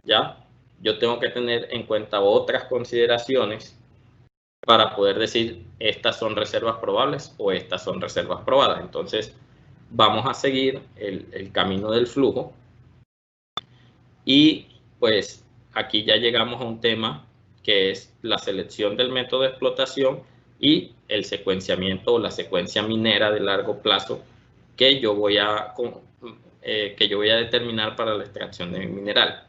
¿ya? Yo tengo que tener en cuenta otras consideraciones para poder decir estas son reservas probables o estas son reservas probadas. Entonces, vamos a seguir el camino del flujo y pues aquí ya llegamos a un tema que es la selección del método de explotación y el secuenciamiento o la secuencia minera de largo plazo que yo voy a determinar para la extracción de mi mineral.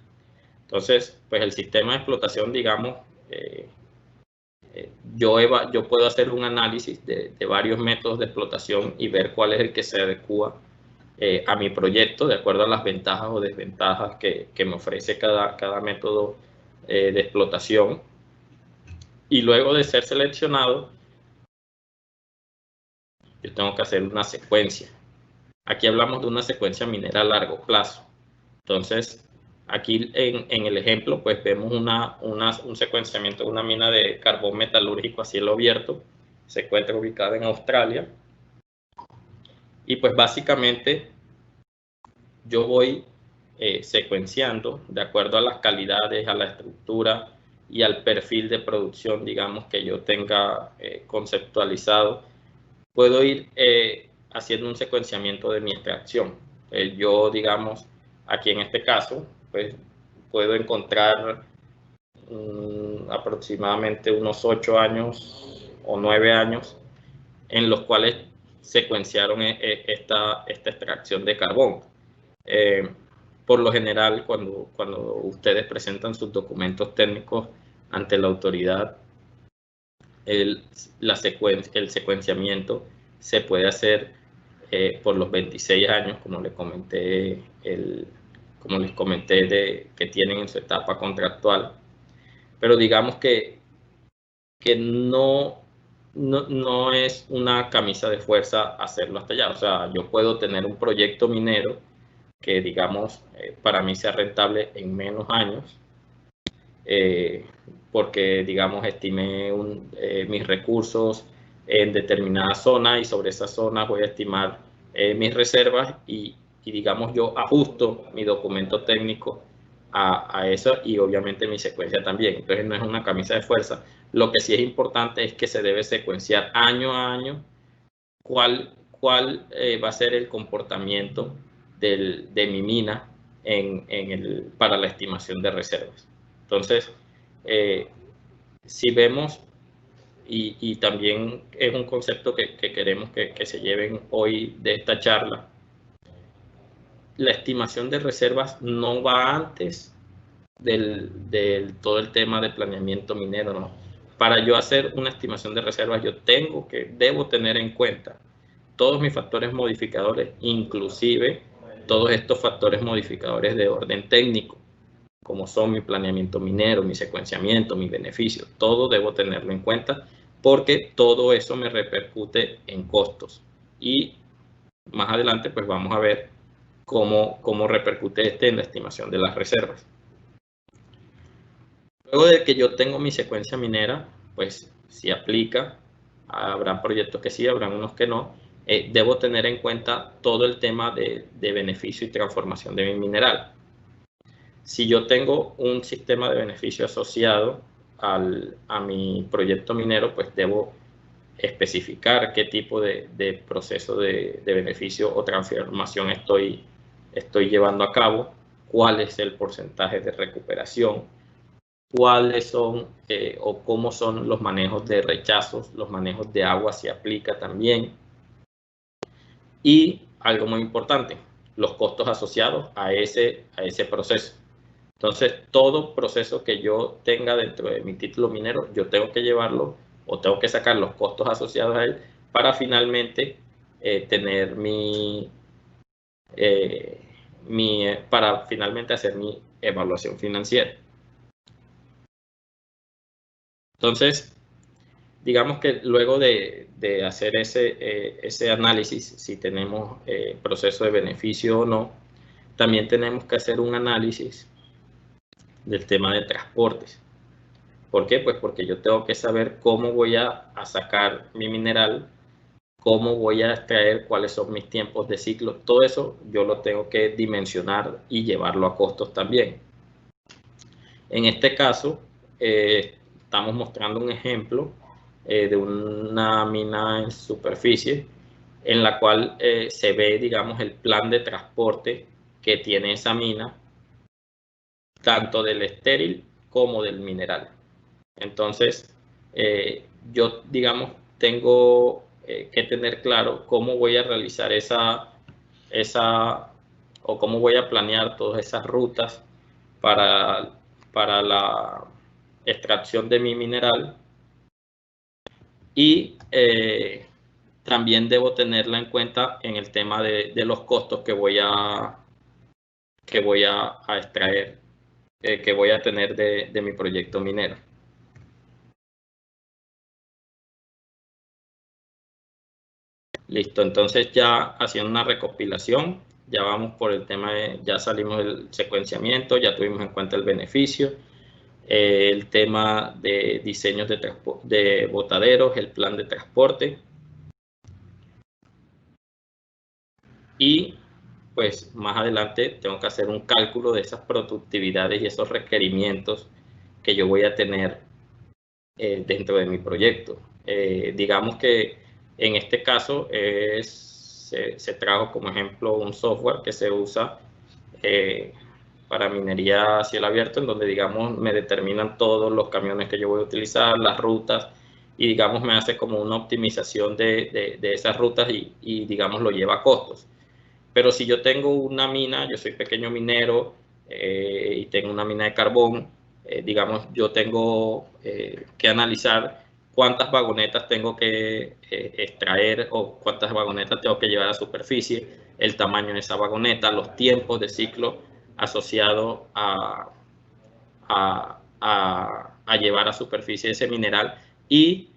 Entonces, pues el sistema de explotación, digamos, yo puedo hacer un análisis de varios métodos de explotación y ver cuál es el que se adecua a mi proyecto de acuerdo a las ventajas o desventajas que me ofrece cada método de explotación. Y luego de ser seleccionado, yo tengo que hacer una secuencia. Aquí hablamos de una secuencia minera a largo plazo. Entonces, aquí en el ejemplo, pues vemos un secuenciamiento de una mina de carbón metalúrgico a cielo abierto. Se encuentra ubicada en Australia. Y pues básicamente yo voy secuenciando de acuerdo a las calidades, a la estructura y al perfil de producción, digamos, que yo tenga conceptualizado. Puedo ir haciendo un secuenciamiento de mi extracción. Yo, digamos, aquí en este caso, pues puedo encontrar aproximadamente unos 8 años o 9 años en los cuales secuenciaron esta extracción de carbón. Por lo general, cuando ustedes presentan sus documentos técnicos ante la autoridad, el secuenciamiento se puede hacer por los 26 años, como les comenté, que tienen en su etapa contractual. Pero digamos que no es una camisa de fuerza hacerlo hasta allá. O sea, yo puedo tener un proyecto minero que, digamos, para mí sea rentable en menos años, porque, digamos, estimé mis recursos en determinada zona y sobre esa zona voy a estimar mis reservas y, digamos, yo ajusto mi documento técnico a eso y obviamente mi secuencia también. Entonces no es una camisa de fuerza. Lo que sí es importante es que se debe secuenciar año a año cuál va a ser el comportamiento de mi mina para la estimación de reservas. Entonces, si vemos, y también es un concepto que queremos que se lleven hoy de esta charla, la estimación de reservas no va antes del todo el tema de planeamiento minero, ¿no? Para yo hacer una estimación de reservas, debo tener en cuenta todos mis factores modificadores, inclusive todos estos factores modificadores de orden técnico, como son mi planeamiento minero, mi secuenciamiento, mis beneficios, todo debo tenerlo en cuenta porque todo eso me repercute en costos. Y más adelante pues vamos a ver cómo repercute en la estimación de las reservas. Luego de que yo tengo mi secuencia minera, pues si aplica, habrán proyectos que sí, habrán unos que no, debo tener en cuenta todo el tema de beneficio y transformación de mi mineral. Si yo tengo un sistema de beneficio asociado a mi proyecto minero, pues debo especificar qué tipo de proceso de beneficio o transformación estoy llevando a cabo, cuál es el porcentaje de recuperación, cuáles son o cómo son los manejos de rechazos, los manejos de agua se aplica también. Y algo muy importante, los costos asociados a ese proceso. Entonces, todo proceso que yo tenga dentro de mi título minero, yo tengo que llevarlo o tengo que sacar los costos asociados a él para finalmente tener para finalmente hacer mi evaluación financiera. Entonces, digamos que luego de hacer ese análisis, si tenemos proceso de beneficio o no, también tenemos que hacer un análisis del tema de transportes. ¿Por qué? Pues porque yo tengo que saber cómo voy a sacar mi mineral, cómo voy a extraer, cuáles son mis tiempos de ciclo. Todo eso yo lo tengo que dimensionar y llevarlo a costos también. En este caso, estamos mostrando un ejemplo de una mina en superficie en la cual se ve, digamos, el plan de transporte que tiene esa mina, tanto del estéril como del mineral. Entonces, yo, digamos, tengo que tener claro cómo voy a realizar o cómo voy a planear todas esas rutas para la extracción de mi mineral, y también debo tenerla en cuenta en el tema de los costos que voy a extraer, que voy a tener de mi proyecto minero. Listo, entonces ya haciendo una recopilación, ya vamos por el tema ya salimos del secuenciamiento, ya tuvimos en cuenta el beneficio, el tema de diseños de botaderos, el plan de transporte, y pues más adelante tengo que hacer un cálculo de esas productividades y esos requerimientos que yo voy a tener dentro de mi proyecto. Digamos que en este caso se trajo como ejemplo un software que se usa para minería a cielo abierto, en donde, digamos, me determinan todos los camiones que yo voy a utilizar, las rutas, y, digamos, me hace como una optimización de esas rutas y, digamos, lo lleva a costos. Pero si yo tengo una mina, yo soy pequeño minero y tengo una mina de carbón, digamos, yo tengo que analizar cuántas vagonetas tengo que extraer o cuántas vagonetas tengo que llevar a superficie, el tamaño de esa vagoneta, los tiempos de ciclo asociados a llevar a superficie ese mineral, y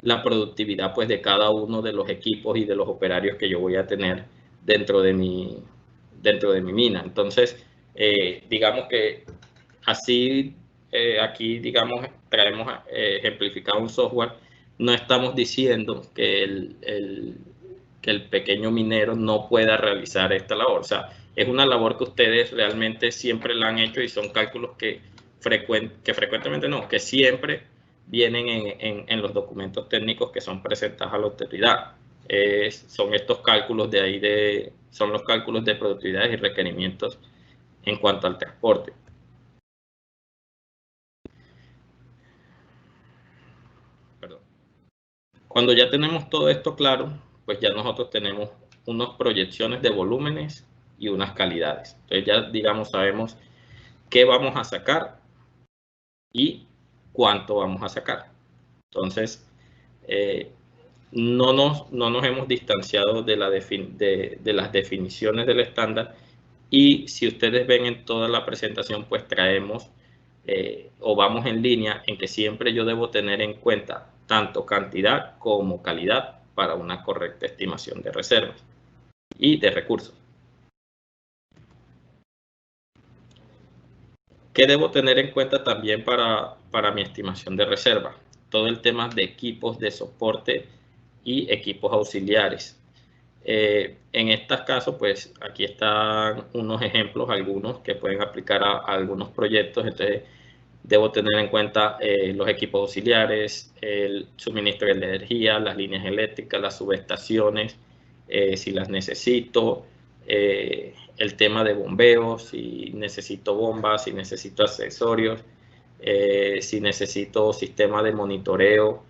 la productividad pues de cada uno de los equipos y de los operarios que yo voy a tener dentro de mi mina. Entonces, digamos que así aquí, digamos, traemos ejemplificado un software. No estamos diciendo que el pequeño minero no pueda realizar esta labor. O sea, es una labor que ustedes realmente siempre la han hecho y son cálculos que frecuentemente no, que siempre vienen en los documentos técnicos que son presentados a la autoridad. Son estos cálculos de ahí, son los cálculos de productividad y requerimientos en cuanto al transporte. Perdón. Cuando ya tenemos todo esto claro, pues ya nosotros tenemos unas proyecciones de volúmenes y unas calidades. Entonces ya, digamos, sabemos qué vamos a sacar y cuánto vamos a sacar. Entonces, no nos hemos distanciado de las definiciones del estándar, y si ustedes ven en toda la presentación, pues traemos o vamos en línea en que siempre yo debo tener en cuenta tanto cantidad como calidad para una correcta estimación de reservas y de recursos. ¿Qué debo tener en cuenta también para mi estimación de reserva? Todo el tema de equipos de soporte y equipos auxiliares. En estos casos, pues aquí están unos ejemplos, algunos que pueden aplicar a algunos proyectos. Entonces, Debo tener en cuenta los equipos auxiliares, el suministro de energía, las líneas eléctricas, las subestaciones, si las necesito, el tema de bombeo, si necesito bombas, si necesito accesorios, si necesito sistema de monitoreo.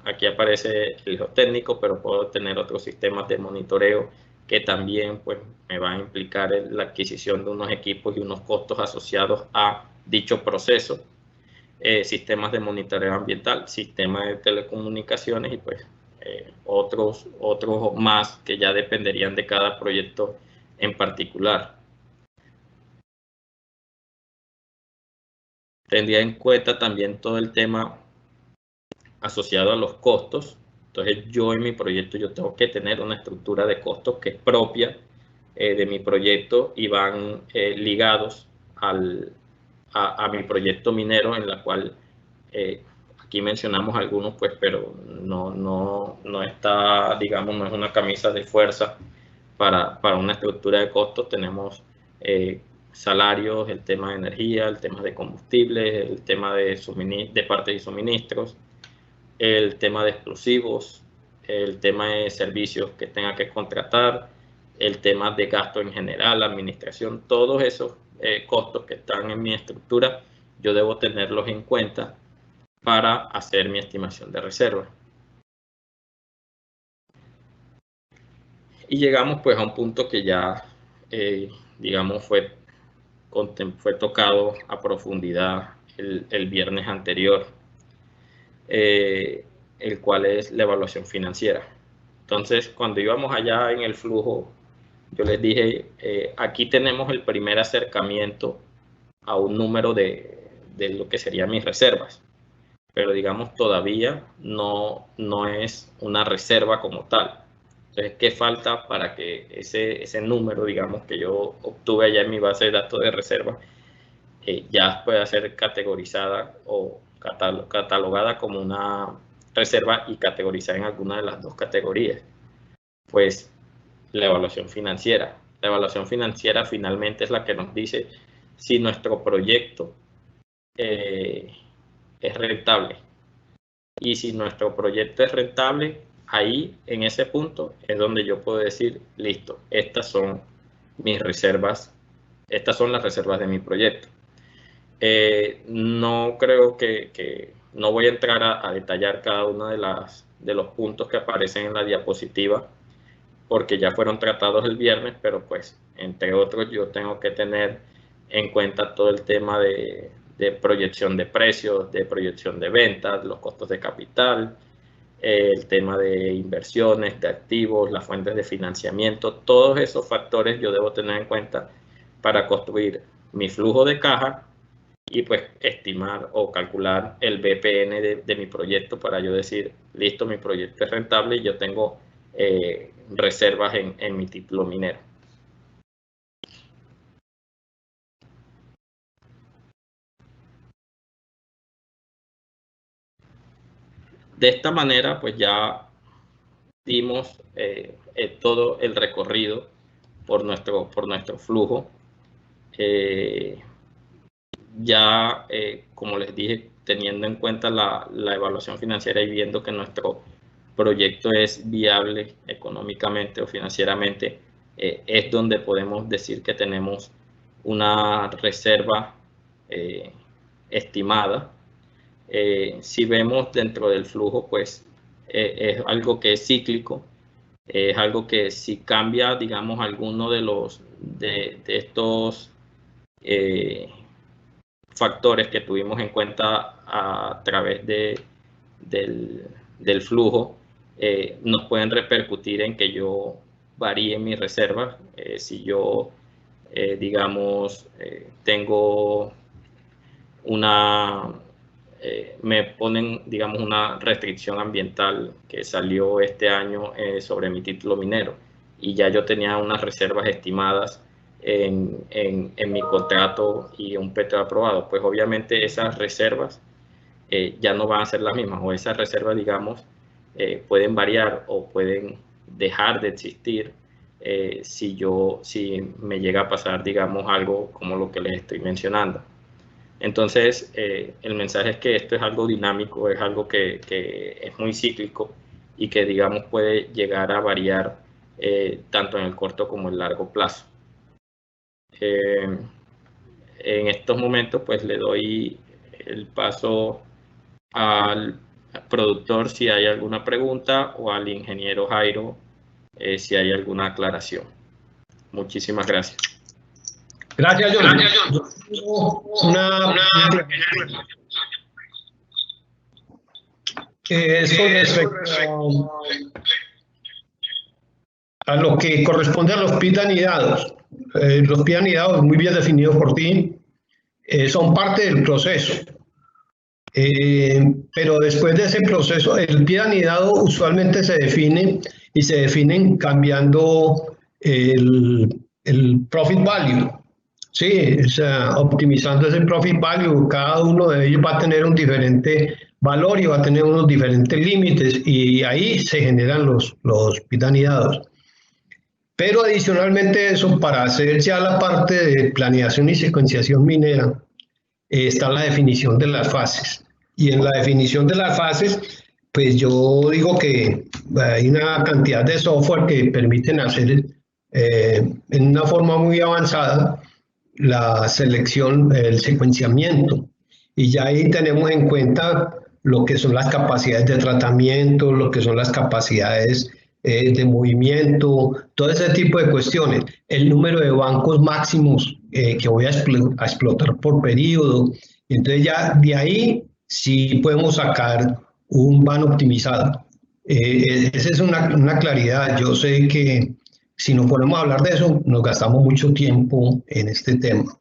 Aquí aparece el geotécnico, pero puedo tener otros sistemas de monitoreo que también pues, me va a implicar la adquisición de unos equipos y unos costos asociados a dicho proceso. Sistemas de monitoreo ambiental, sistemas de telecomunicaciones y pues otros más que ya dependerían de cada proyecto en particular. Tendría en cuenta también todo el tema asociado a los costos. Entonces yo en mi proyecto yo tengo que tener una estructura de costos que es propia de mi proyecto y van ligados a mi proyecto minero, en la cual aquí mencionamos algunos, pues, pero no está, digamos, no es una camisa de fuerza para una estructura de costos. Tenemos salarios, el tema de energía, el tema de combustibles, el tema de partes y suministros, el tema de explosivos, el tema de servicios que tenga que contratar, el tema de gasto en general, administración, todos esos costos que están en mi estructura, yo debo tenerlos en cuenta para hacer mi estimación de reserva. Y llegamos pues a un punto que ya, digamos, fue tocado a profundidad el viernes anterior, el cual es la evaluación financiera. Entonces, cuando íbamos allá en el flujo, yo les dije, aquí tenemos el primer acercamiento a un número de lo que serían mis reservas, pero digamos todavía no es una reserva como tal. Entonces, ¿qué falta para que ese número, digamos, que yo obtuve allá en mi base de datos de reserva, ya pueda ser categorizada o catalogada como una reserva y categorizada en alguna de las dos categorías? Pues la evaluación financiera. La evaluación financiera finalmente es la que nos dice si nuestro proyecto es rentable. Y si nuestro proyecto es rentable, ahí en ese punto es donde yo puedo decir, listo, estas son mis reservas, estas son las reservas de mi proyecto. No creo que no voy a entrar a detallar cada uno de los puntos que aparecen en la diapositiva, porque ya fueron tratados el viernes, pero pues entre otros yo tengo que tener en cuenta todo el tema de proyección de precios, de proyección de ventas, los costos de capital, el tema de inversiones, de activos, las fuentes de financiamiento. Todos esos factores yo debo tener en cuenta para construir mi flujo de caja y pues estimar o calcular el BPN de mi proyecto, para yo decir, listo, mi proyecto es rentable y yo tengo reservas en mi título minero. De esta manera, pues ya dimos todo el recorrido por nuestro flujo. Ya, como les dije, teniendo en cuenta la evaluación financiera y viendo que nuestro proyecto es viable económicamente o financieramente, es donde podemos decir que tenemos una reserva estimada. Si vemos dentro del flujo, pues es algo que es cíclico, es algo que si cambia, digamos, alguno de estos factores que tuvimos en cuenta a través del flujo, nos pueden repercutir en que yo varíe mis reservas. Si yo, digamos, tengo me ponen, digamos, una restricción ambiental que salió este año sobre mi título minero, y ya yo tenía unas reservas estimadas en mi contrato y un petro aprobado, pues obviamente esas reservas ya no van a ser las mismas, o esas reservas, digamos, pueden variar o pueden dejar de existir si me llega a pasar, digamos, algo como lo que les estoy mencionando. Entonces, el mensaje es que esto es algo dinámico, es algo que es muy cíclico y que, digamos, puede llegar a variar tanto en el corto como en el largo plazo. En estos momentos, pues le doy el paso al productor si hay alguna pregunta o al ingeniero Jairo si hay alguna aclaración. Muchísimas gracias. Gracias, John. Una es con respecto a lo que corresponde a los PIT anidados. Los PIT anidados, muy bien definidos por ti, son parte del proceso. Pero después de ese proceso, el PIT anidado usualmente se define y se definen cambiando el profit value. Sí, o sea, optimizando ese profit value, cada uno de ellos va a tener un diferente valor y va a tener unos diferentes límites y ahí se generan los PIT anidados. Pero adicionalmente a eso, para hacer ya la parte de planeación y secuenciación minera, está la definición de las fases. Y en la definición de las fases, pues yo digo que hay una cantidad de software que permiten hacer en una forma muy avanzada la selección, el secuenciamiento. Y ya ahí tenemos en cuenta lo que son las capacidades de tratamiento, lo que son las capacidades de movimiento, todo ese tipo de cuestiones. El número de bancos máximos que voy a explotar por periodo. Y entonces ya de ahí sí podemos sacar un van optimizado. Esa es una claridad. Yo sé que si nos ponemos a hablar de eso, nos gastamos mucho tiempo en este tema.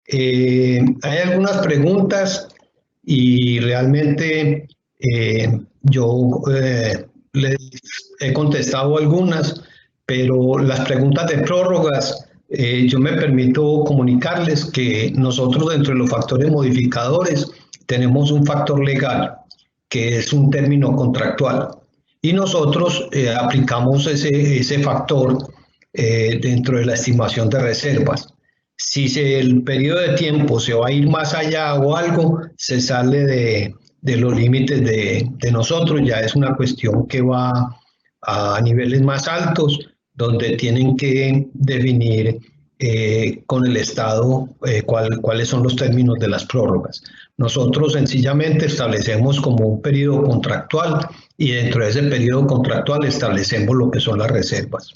Hay algunas preguntas y realmente yo les he contestado algunas, pero las preguntas de prórrogas, yo me permito comunicarles que nosotros dentro de los factores modificadores tenemos un factor legal, que es un término contractual. Y nosotros aplicamos ese factor dentro de la estimación de reservas. Si el periodo de tiempo se va a ir más allá o algo, se sale de los límites de nosotros, ya es una cuestión que va a niveles más altos, donde tienen que definir con el Estado cuáles son los términos de las prórrogas. Nosotros sencillamente establecemos como un periodo contractual y dentro de ese periodo contractual establecemos lo que son las reservas.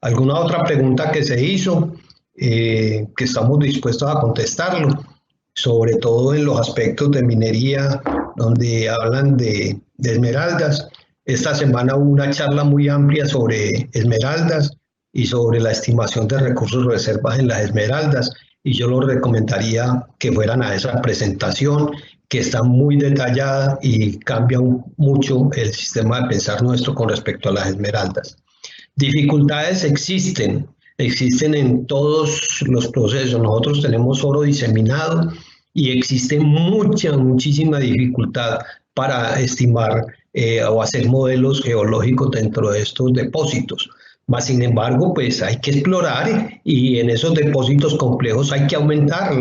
¿Alguna otra pregunta que se hizo? Que estamos dispuestos a contestarlo, sobre todo en los aspectos de minería, donde hablan de esmeraldas. Esta semana hubo una charla muy amplia sobre esmeraldas y sobre la estimación de recursos y reservas en las esmeraldas, y yo les recomendaría que fueran a esa presentación, que está muy detallada y cambia mucho el sistema de pensar nuestro con respecto a las esmeraldas. Dificultades existen en todos los procesos. Nosotros tenemos oro diseminado y existe muchísima dificultad para estimar o hacer modelos geológicos dentro de estos depósitos. Mas, sin embargo, pues hay que explorar y en esos depósitos complejos hay que aumentar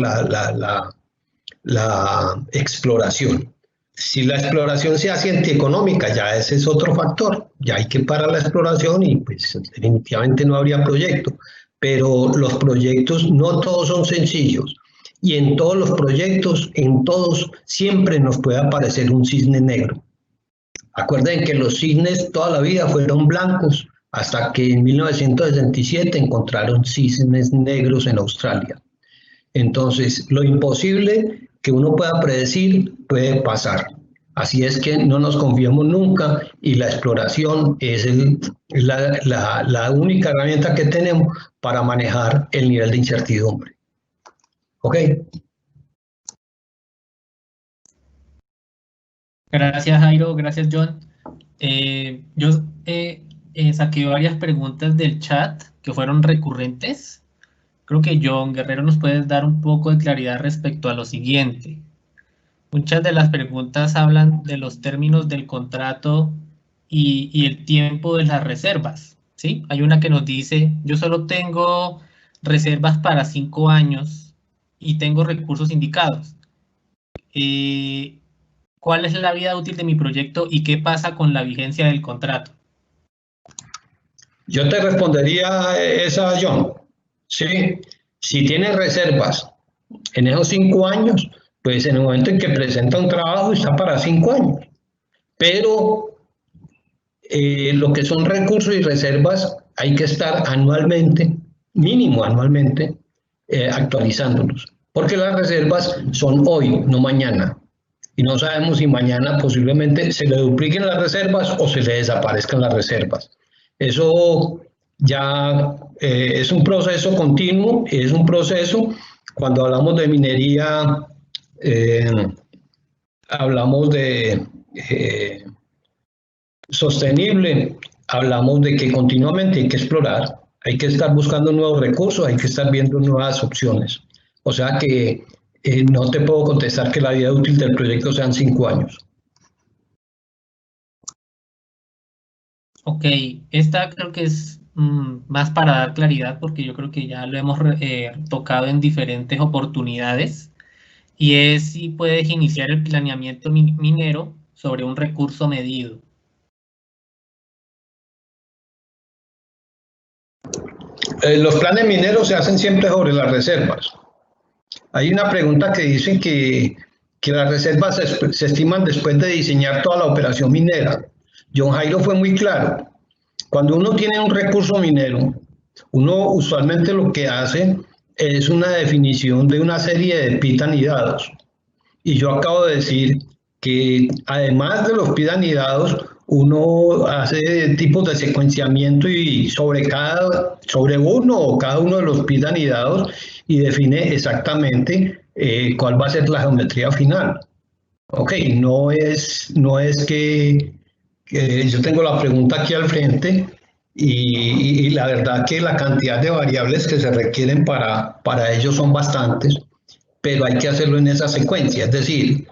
la exploración. Si la exploración se hace antieconómica, ya ese es otro factor. Ya hay que parar la exploración y pues definitivamente no habría proyecto. Pero los proyectos no todos son sencillos. Y en todos los proyectos, en todos, siempre nos puede aparecer un cisne negro. Acuerden que los cisnes toda la vida fueron blancos hasta que en 1967 encontraron cisnes negros en Australia. Entonces, lo imposible que uno pueda predecir puede pasar. Así es que no nos confiemos nunca y la exploración es la única herramienta que tenemos para manejar el nivel de incertidumbre. ¿Ok? Gracias, Jairo. Gracias, John. Yo saqué varias preguntas del chat que fueron recurrentes. Creo que John Guerrero nos puede dar un poco de claridad respecto a lo siguiente. Muchas de las preguntas hablan de los términos del contrato y el tiempo de las reservas, ¿sí? Hay una que nos dice, yo solo tengo reservas para 5 años y tengo recursos indicados. ¿Cuál es la vida útil de mi proyecto y qué pasa con la vigencia del contrato? Yo te respondería esa, John. Sí, si tienes reservas en esos 5 años, pues en el momento en que presenta un trabajo está para 5 años. Pero lo que son recursos y reservas hay que estar anualmente, mínimo anualmente, actualizándolos. Porque las reservas son hoy, no mañana. Y no sabemos si mañana posiblemente se le dupliquen las reservas o se le desaparezcan las reservas. Eso ya es un proceso continuo, es un proceso. Cuando hablamos de minería, hablamos de sostenible, hablamos de que continuamente hay que explorar, hay que estar buscando nuevos recursos, hay que estar viendo nuevas opciones. O sea que no te puedo contestar que la vida útil del proyecto sean 5 años. Ok, esta creo que es más para dar claridad porque yo creo que ya lo hemos tocado en diferentes oportunidades y es si puedes iniciar el planeamiento minero sobre un recurso medido. Los planes mineros se hacen siempre sobre las reservas. Hay una pregunta que dice que las reservas se estiman después de diseñar toda la operación minera. John Jairo fue muy claro. Cuando uno tiene un recurso minero, uno usualmente lo que hace es una definición de una serie de PIT anidados. Y yo acabo de decir que además de los PIT anidados, uno hace tipos de secuenciamiento y sobre uno o cada uno de los PIT anidados y define exactamente cuál va a ser la geometría final. Ok, no es que yo tengo la pregunta aquí al frente y la verdad que la cantidad de variables que se requieren para ello son bastantes, pero hay que hacerlo en esa secuencia, es decir,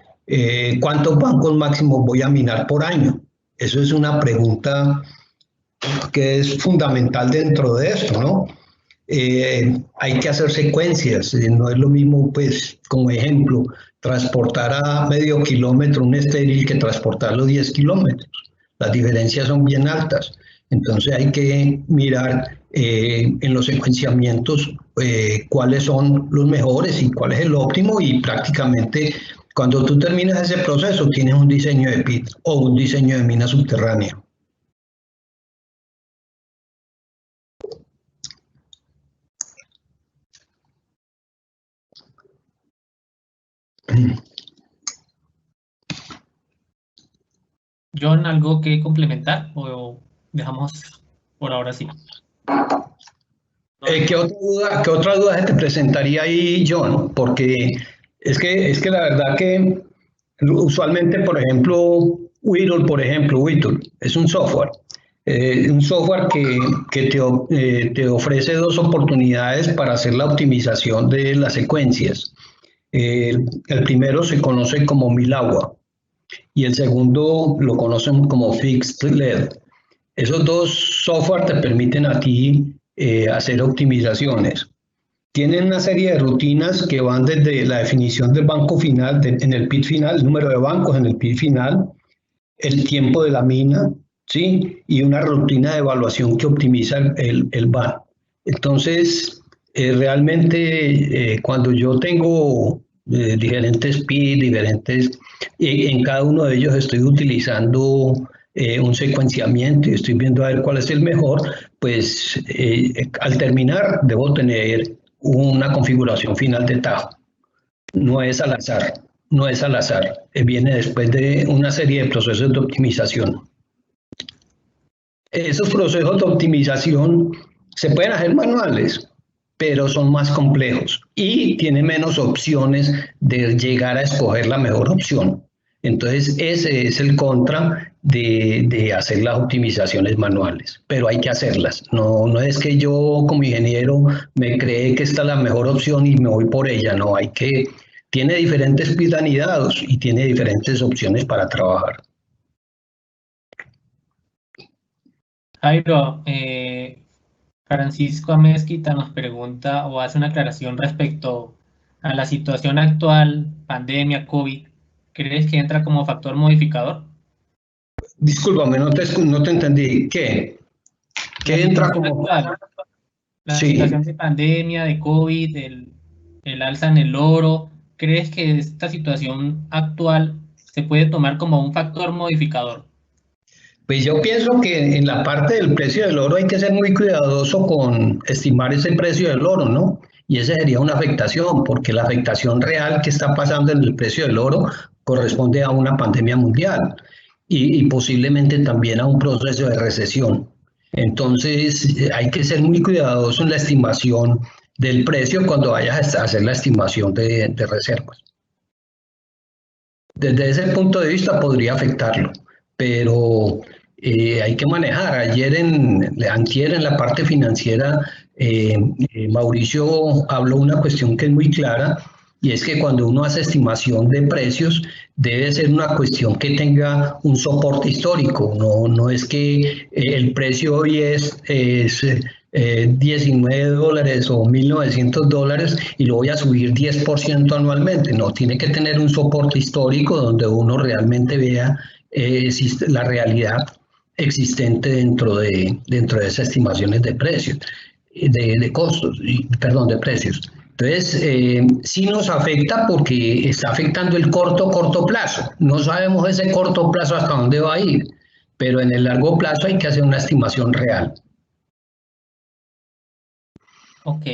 ¿cuántos bancos máximos voy a minar por año? Eso es una pregunta que es fundamental dentro de esto, ¿no? Hay que hacer secuencias, no es lo mismo, pues, como ejemplo, transportar a medio kilómetro un estéril que transportarlo 10 kilómetros. Las diferencias son bien altas. Entonces hay que mirar en los secuenciamientos cuáles son los mejores y cuál es el óptimo y prácticamente cuando tú terminas ese proceso tienes un diseño de PIT o un diseño de mina subterránea. John, ¿algo que complementar o dejamos por ahora sí? ¿Qué otra duda se te presentaría ahí, John? Porque es que la verdad que usualmente, por ejemplo, Whittle es un software. Un software que te ofrece dos oportunidades para hacer la optimización de las secuencias. El primero se conoce como Milagua y el segundo lo conocen como Fixed LED. Esos dos software te permiten a ti hacer optimizaciones. Tienen una serie de rutinas que van desde la definición del banco final, en el PIT final, el número de bancos en el PIT final, el tiempo de la mina, ¿sí? Y una rutina de evaluación que optimiza el BAN. Entonces, realmente cuando yo tengo diferentes PIT, en cada uno de ellos estoy utilizando un secuenciamiento y estoy viendo a ver cuál es el mejor, pues al terminar debo tener una configuración final de tajo. No es al azar, no es al azar, viene después de una serie de procesos de optimización. Esos procesos de optimización se pueden hacer manuales, pero son más complejos y tienen menos opciones de llegar a escoger la mejor opción. Entonces, ese es el contra de hacer las optimizaciones manuales, pero hay que hacerlas. No es que yo como ingeniero me cree que esta es la mejor opción y me voy por ella, no, tiene diferentes anidados y tiene diferentes opciones para trabajar. Jairo, Francisco Amezquita nos pregunta o hace una aclaración respecto a la situación actual, pandemia, COVID, ¿crees que entra como factor modificador? Discúlpame, no te entendí. ¿Qué? La ¿Qué entra situación como...? actual, la Sí. situación de pandemia, de COVID, el alza en el oro, ¿crees que esta situación actual se puede tomar como un factor modificador? Pues yo pienso que en la parte del precio del oro hay que ser muy cuidadoso con estimar ese precio del oro, ¿no? Y esa sería una afectación, porque la afectación real que está pasando en el precio del oro corresponde a una pandemia mundial y posiblemente también a un proceso de recesión. Entonces hay que ser muy cuidadoso en la estimación del precio cuando vayas a hacer la estimación de reservas. Desde ese punto de vista podría afectarlo, pero hay que manejar. Antier en la parte financiera, Mauricio habló una cuestión que es muy clara, y es que cuando uno hace estimación de precios, debe ser una cuestión que tenga un soporte histórico. No es que el precio hoy es $19 o $1.900 y lo voy a subir 10% anualmente. No, tiene que tener un soporte histórico donde uno realmente vea la realidad existente dentro de esas estimaciones de precios, de costos, perdón, de precios. Entonces, sí nos afecta porque está afectando el corto plazo. No sabemos ese corto plazo hasta dónde va a ir, pero en el largo plazo hay que hacer una estimación real. Ok.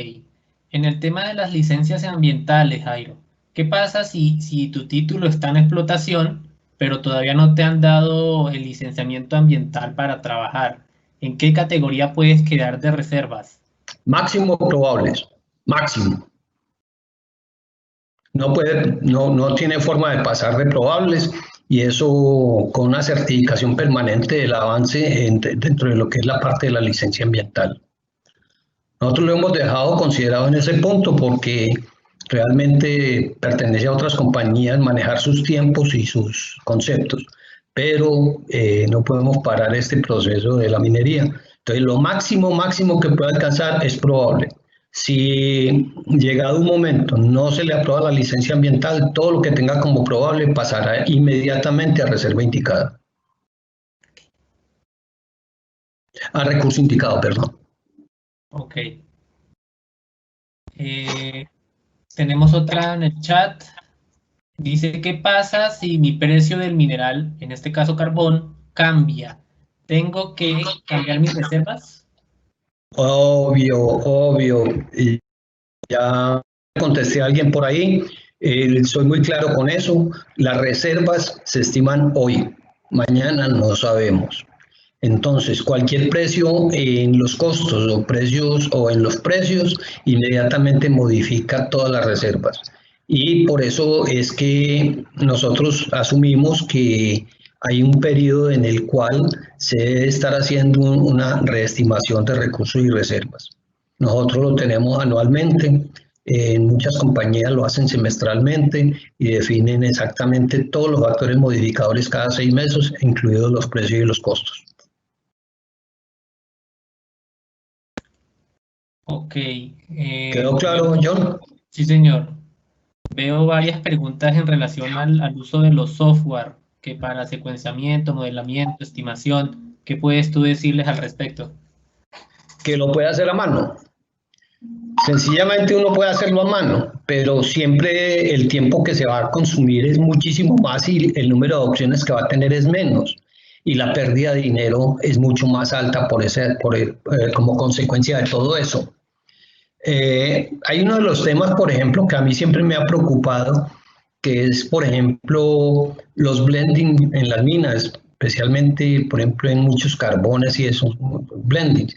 En el tema de las licencias ambientales, Jairo, ¿qué pasa si tu título está en explotación, pero todavía no te han dado el licenciamiento ambiental para trabajar? ¿En qué categoría puedes quedar de reservas? Máximo probables, máximo. No tiene forma de pasar de probables, y eso con una certificación permanente del avance dentro de lo que es la parte de la licencia ambiental. Nosotros lo hemos dejado considerado en ese punto porque realmente pertenece a otras compañías manejar sus tiempos y sus conceptos, pero no podemos parar este proceso de la minería. Entonces, lo máximo que puede alcanzar es probable. Si llegado un momento no se le aprueba la licencia ambiental, todo lo que tenga como probable pasará inmediatamente a reserva indicada, a recurso indicado, perdón. Ok. Tenemos otra en el chat. Dice, ¿qué pasa si mi precio del mineral, en este caso carbón, cambia? ¿Tengo que cambiar mis reservas? Obvio. Y ya contesté a alguien por ahí, soy muy claro con eso. Las reservas se estiman hoy, mañana no sabemos. Entonces, cualquier precio en los costos o en los precios inmediatamente modifica todas las reservas. Y por eso es que nosotros asumimos que hay un periodo en el cual se debe estar haciendo una reestimación de recursos y reservas. Nosotros lo tenemos anualmente, en muchas compañías lo hacen semestralmente y definen exactamente todos los factores modificadores cada 6 meses, incluidos los precios y los costos. Ok. ¿Quedó claro, John? Sí, señor. Veo varias preguntas en relación al uso de los software, que para secuenciamiento, modelamiento, estimación, ¿qué puedes tú decirles al respecto? Que lo puede hacer a mano. Sencillamente uno puede hacerlo a mano, pero siempre el tiempo que se va a consumir es muchísimo más y el número de opciones que va a tener es menos. Y la pérdida de dinero es mucho más alta como consecuencia de todo eso. Hay uno de los temas, por ejemplo, que a mí siempre me ha preocupado, que es, por ejemplo, los blending en las minas, especialmente, por ejemplo, en muchos carbones y esos blending,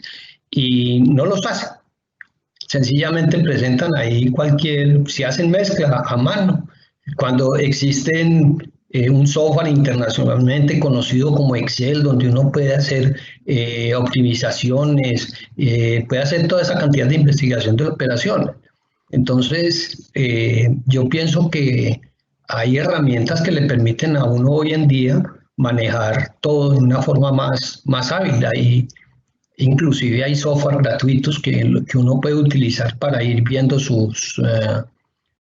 y no los hacen. Sencillamente presentan ahí si hacen mezcla a mano, cuando existen un software internacionalmente conocido como Excel, donde uno puede hacer optimizaciones, puede hacer toda esa cantidad de investigación de operaciones. Entonces, yo pienso que hay herramientas que le permiten a uno hoy en día manejar todo de una forma más hábil. Inclusive hay software gratuitos que uno puede utilizar para ir viendo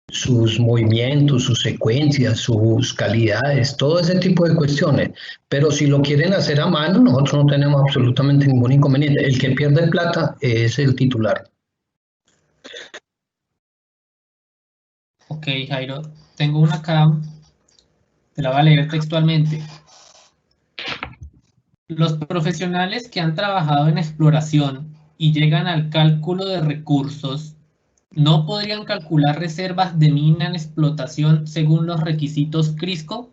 sus movimientos, sus secuencias, sus calidades, todo ese tipo de cuestiones. Pero si lo quieren hacer a mano, nosotros no tenemos absolutamente ningún inconveniente. El que pierde plata es el titular. Ok, Jairo, tengo una acá, te la voy a leer textualmente. Los profesionales que han trabajado en exploración y llegan al cálculo de recursos no podrían calcular reservas de mina en explotación según los requisitos CRISCO.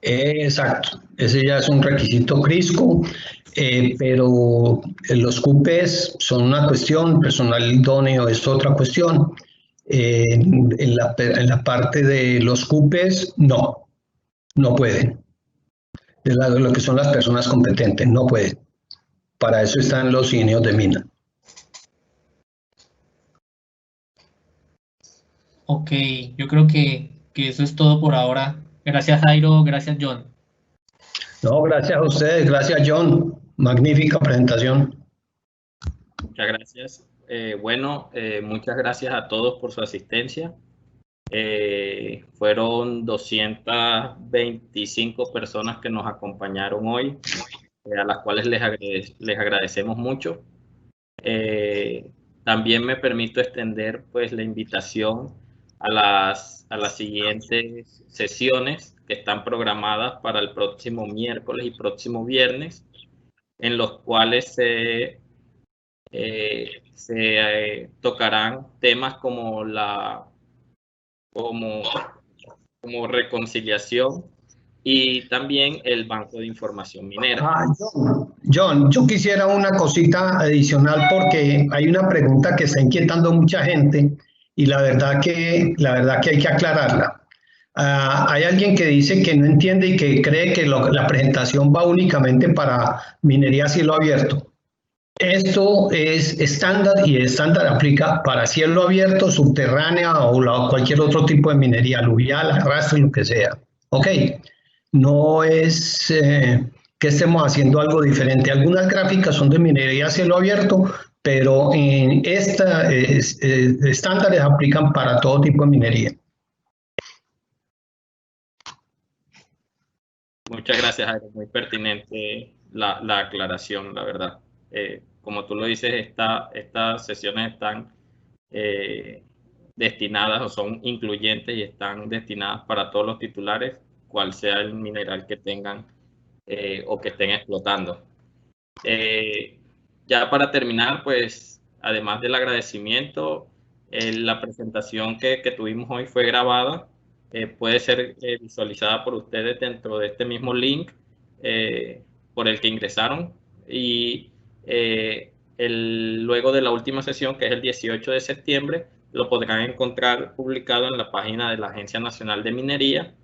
Exacto, ese ya es un requisito CRISCO, pero los CUPEs son una cuestión, personal idóneo es otra cuestión. En la parte de los CUPEs, no pueden. De lo que son las personas competentes, no pueden. Para eso están los ingenios de mina. Ok, yo creo que eso es todo por ahora. Gracias, Jairo, gracias, John. No, gracias a ustedes, gracias John, magnífica presentación. Muchas gracias. Muchas gracias a todos por su asistencia. Fueron 225 personas que nos acompañaron hoy, a las cuales les agradecemos mucho. También me permito extender pues la invitación a las siguientes sesiones que están programadas para el próximo miércoles y próximo viernes, en los cuales se tocarán temas como como reconciliación y también el banco de información minera. John, yo quisiera una cosita adicional porque hay una pregunta que está inquietando a mucha gente y la verdad que hay que aclararla. Hay alguien que dice que no entiende y que cree que la presentación va únicamente para minería a cielo abierto. Esto es estándar y estándar aplica para cielo abierto, subterránea o cualquier otro tipo de minería aluvial, arrastre, lo que sea. Ok, no es que estemos haciendo algo diferente. Algunas gráficas son de minería a cielo abierto, pero en estándares aplican para todo tipo de minería. Muchas gracias, Jairo. Muy pertinente la aclaración, la verdad. Como tú lo dices, estas sesiones están destinadas o son incluyentes y están destinadas para todos los titulares, cual sea el mineral que tengan o que estén explotando. Ya para terminar, pues, además del agradecimiento, la presentación que tuvimos hoy fue grabada. Puede ser visualizada por ustedes dentro de este mismo link por el que ingresaron. Y luego de la última sesión, que es el 18 de septiembre, lo podrán encontrar publicado en la página de la Agencia Nacional de Minería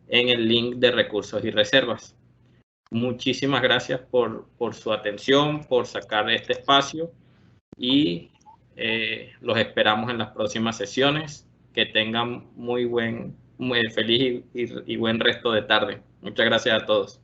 en el link de recursos y reservas. Muchísimas gracias por su atención, por sacar este espacio y los esperamos en las próximas sesiones. Que tengan muy feliz y buen resto de tarde. Muchas gracias a todos.